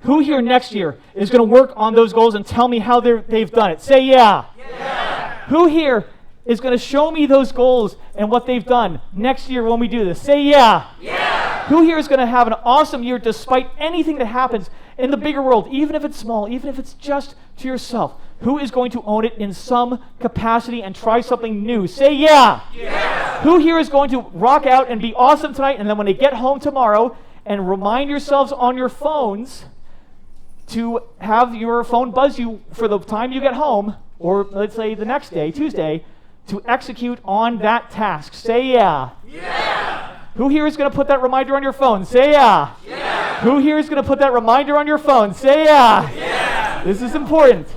Who here next year is going to work on those goals and tell me how they've done it? Say yeah. Yeah. Who here is going to show me those goals and what they've done next year when we do this? Say yeah. Yeah. Who here is going to have an awesome year despite anything that happens in the bigger world, even if it's small, even if it's just to yourself? Who is going to own it in some capacity and try something new? Say yeah. Yeah. Who here is going to rock out and be awesome tonight, and then when they get home tomorrow, and remind yourselves on your phones to have your phone buzz you for the time you get home, or let's say the next day, Tuesday, to execute on that task? Say yeah. Yeah. Who here is going to put that reminder on your phone? Say yeah. Yeah. Who here is going to put that reminder on your phone? Say yeah. Yeah. This is important.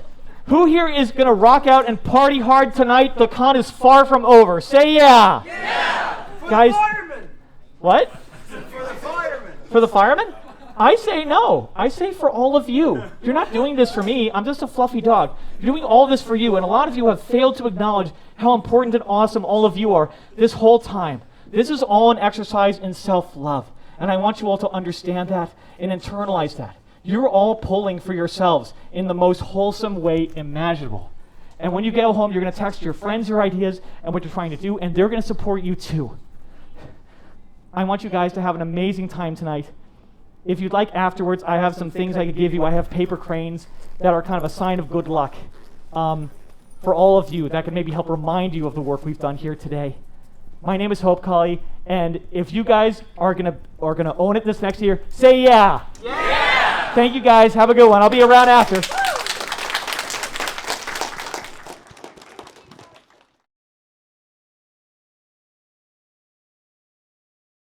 Who here is going to rock out and party hard tonight? The con is far from over. Say yeah. Yeah. For Guys, the firemen. What? For the firemen. For the firemen? I say no. I say for all of you. You're not doing this for me. I'm just a fluffy dog. You're doing all this for you, and a lot of you have failed to acknowledge how important and awesome all of you are this whole time. This is all an exercise in self-love, and I want you all to understand that and internalize that. You're all pulling for yourselves in the most wholesome way imaginable. And when you get home, you're going to text your friends your ideas and what you're trying to do, and they're going to support you too. I want you guys to have an amazing time tonight. If you'd like afterwards, I have some things I could give you. I have paper cranes that are kind of a sign of good luck for all of you that could maybe help remind you of the work we've done here today. My name is Hope Collie, and if you guys are gonna own it this next year, say yeah. Yeah. Thank you guys. Have a good one. I'll be around after.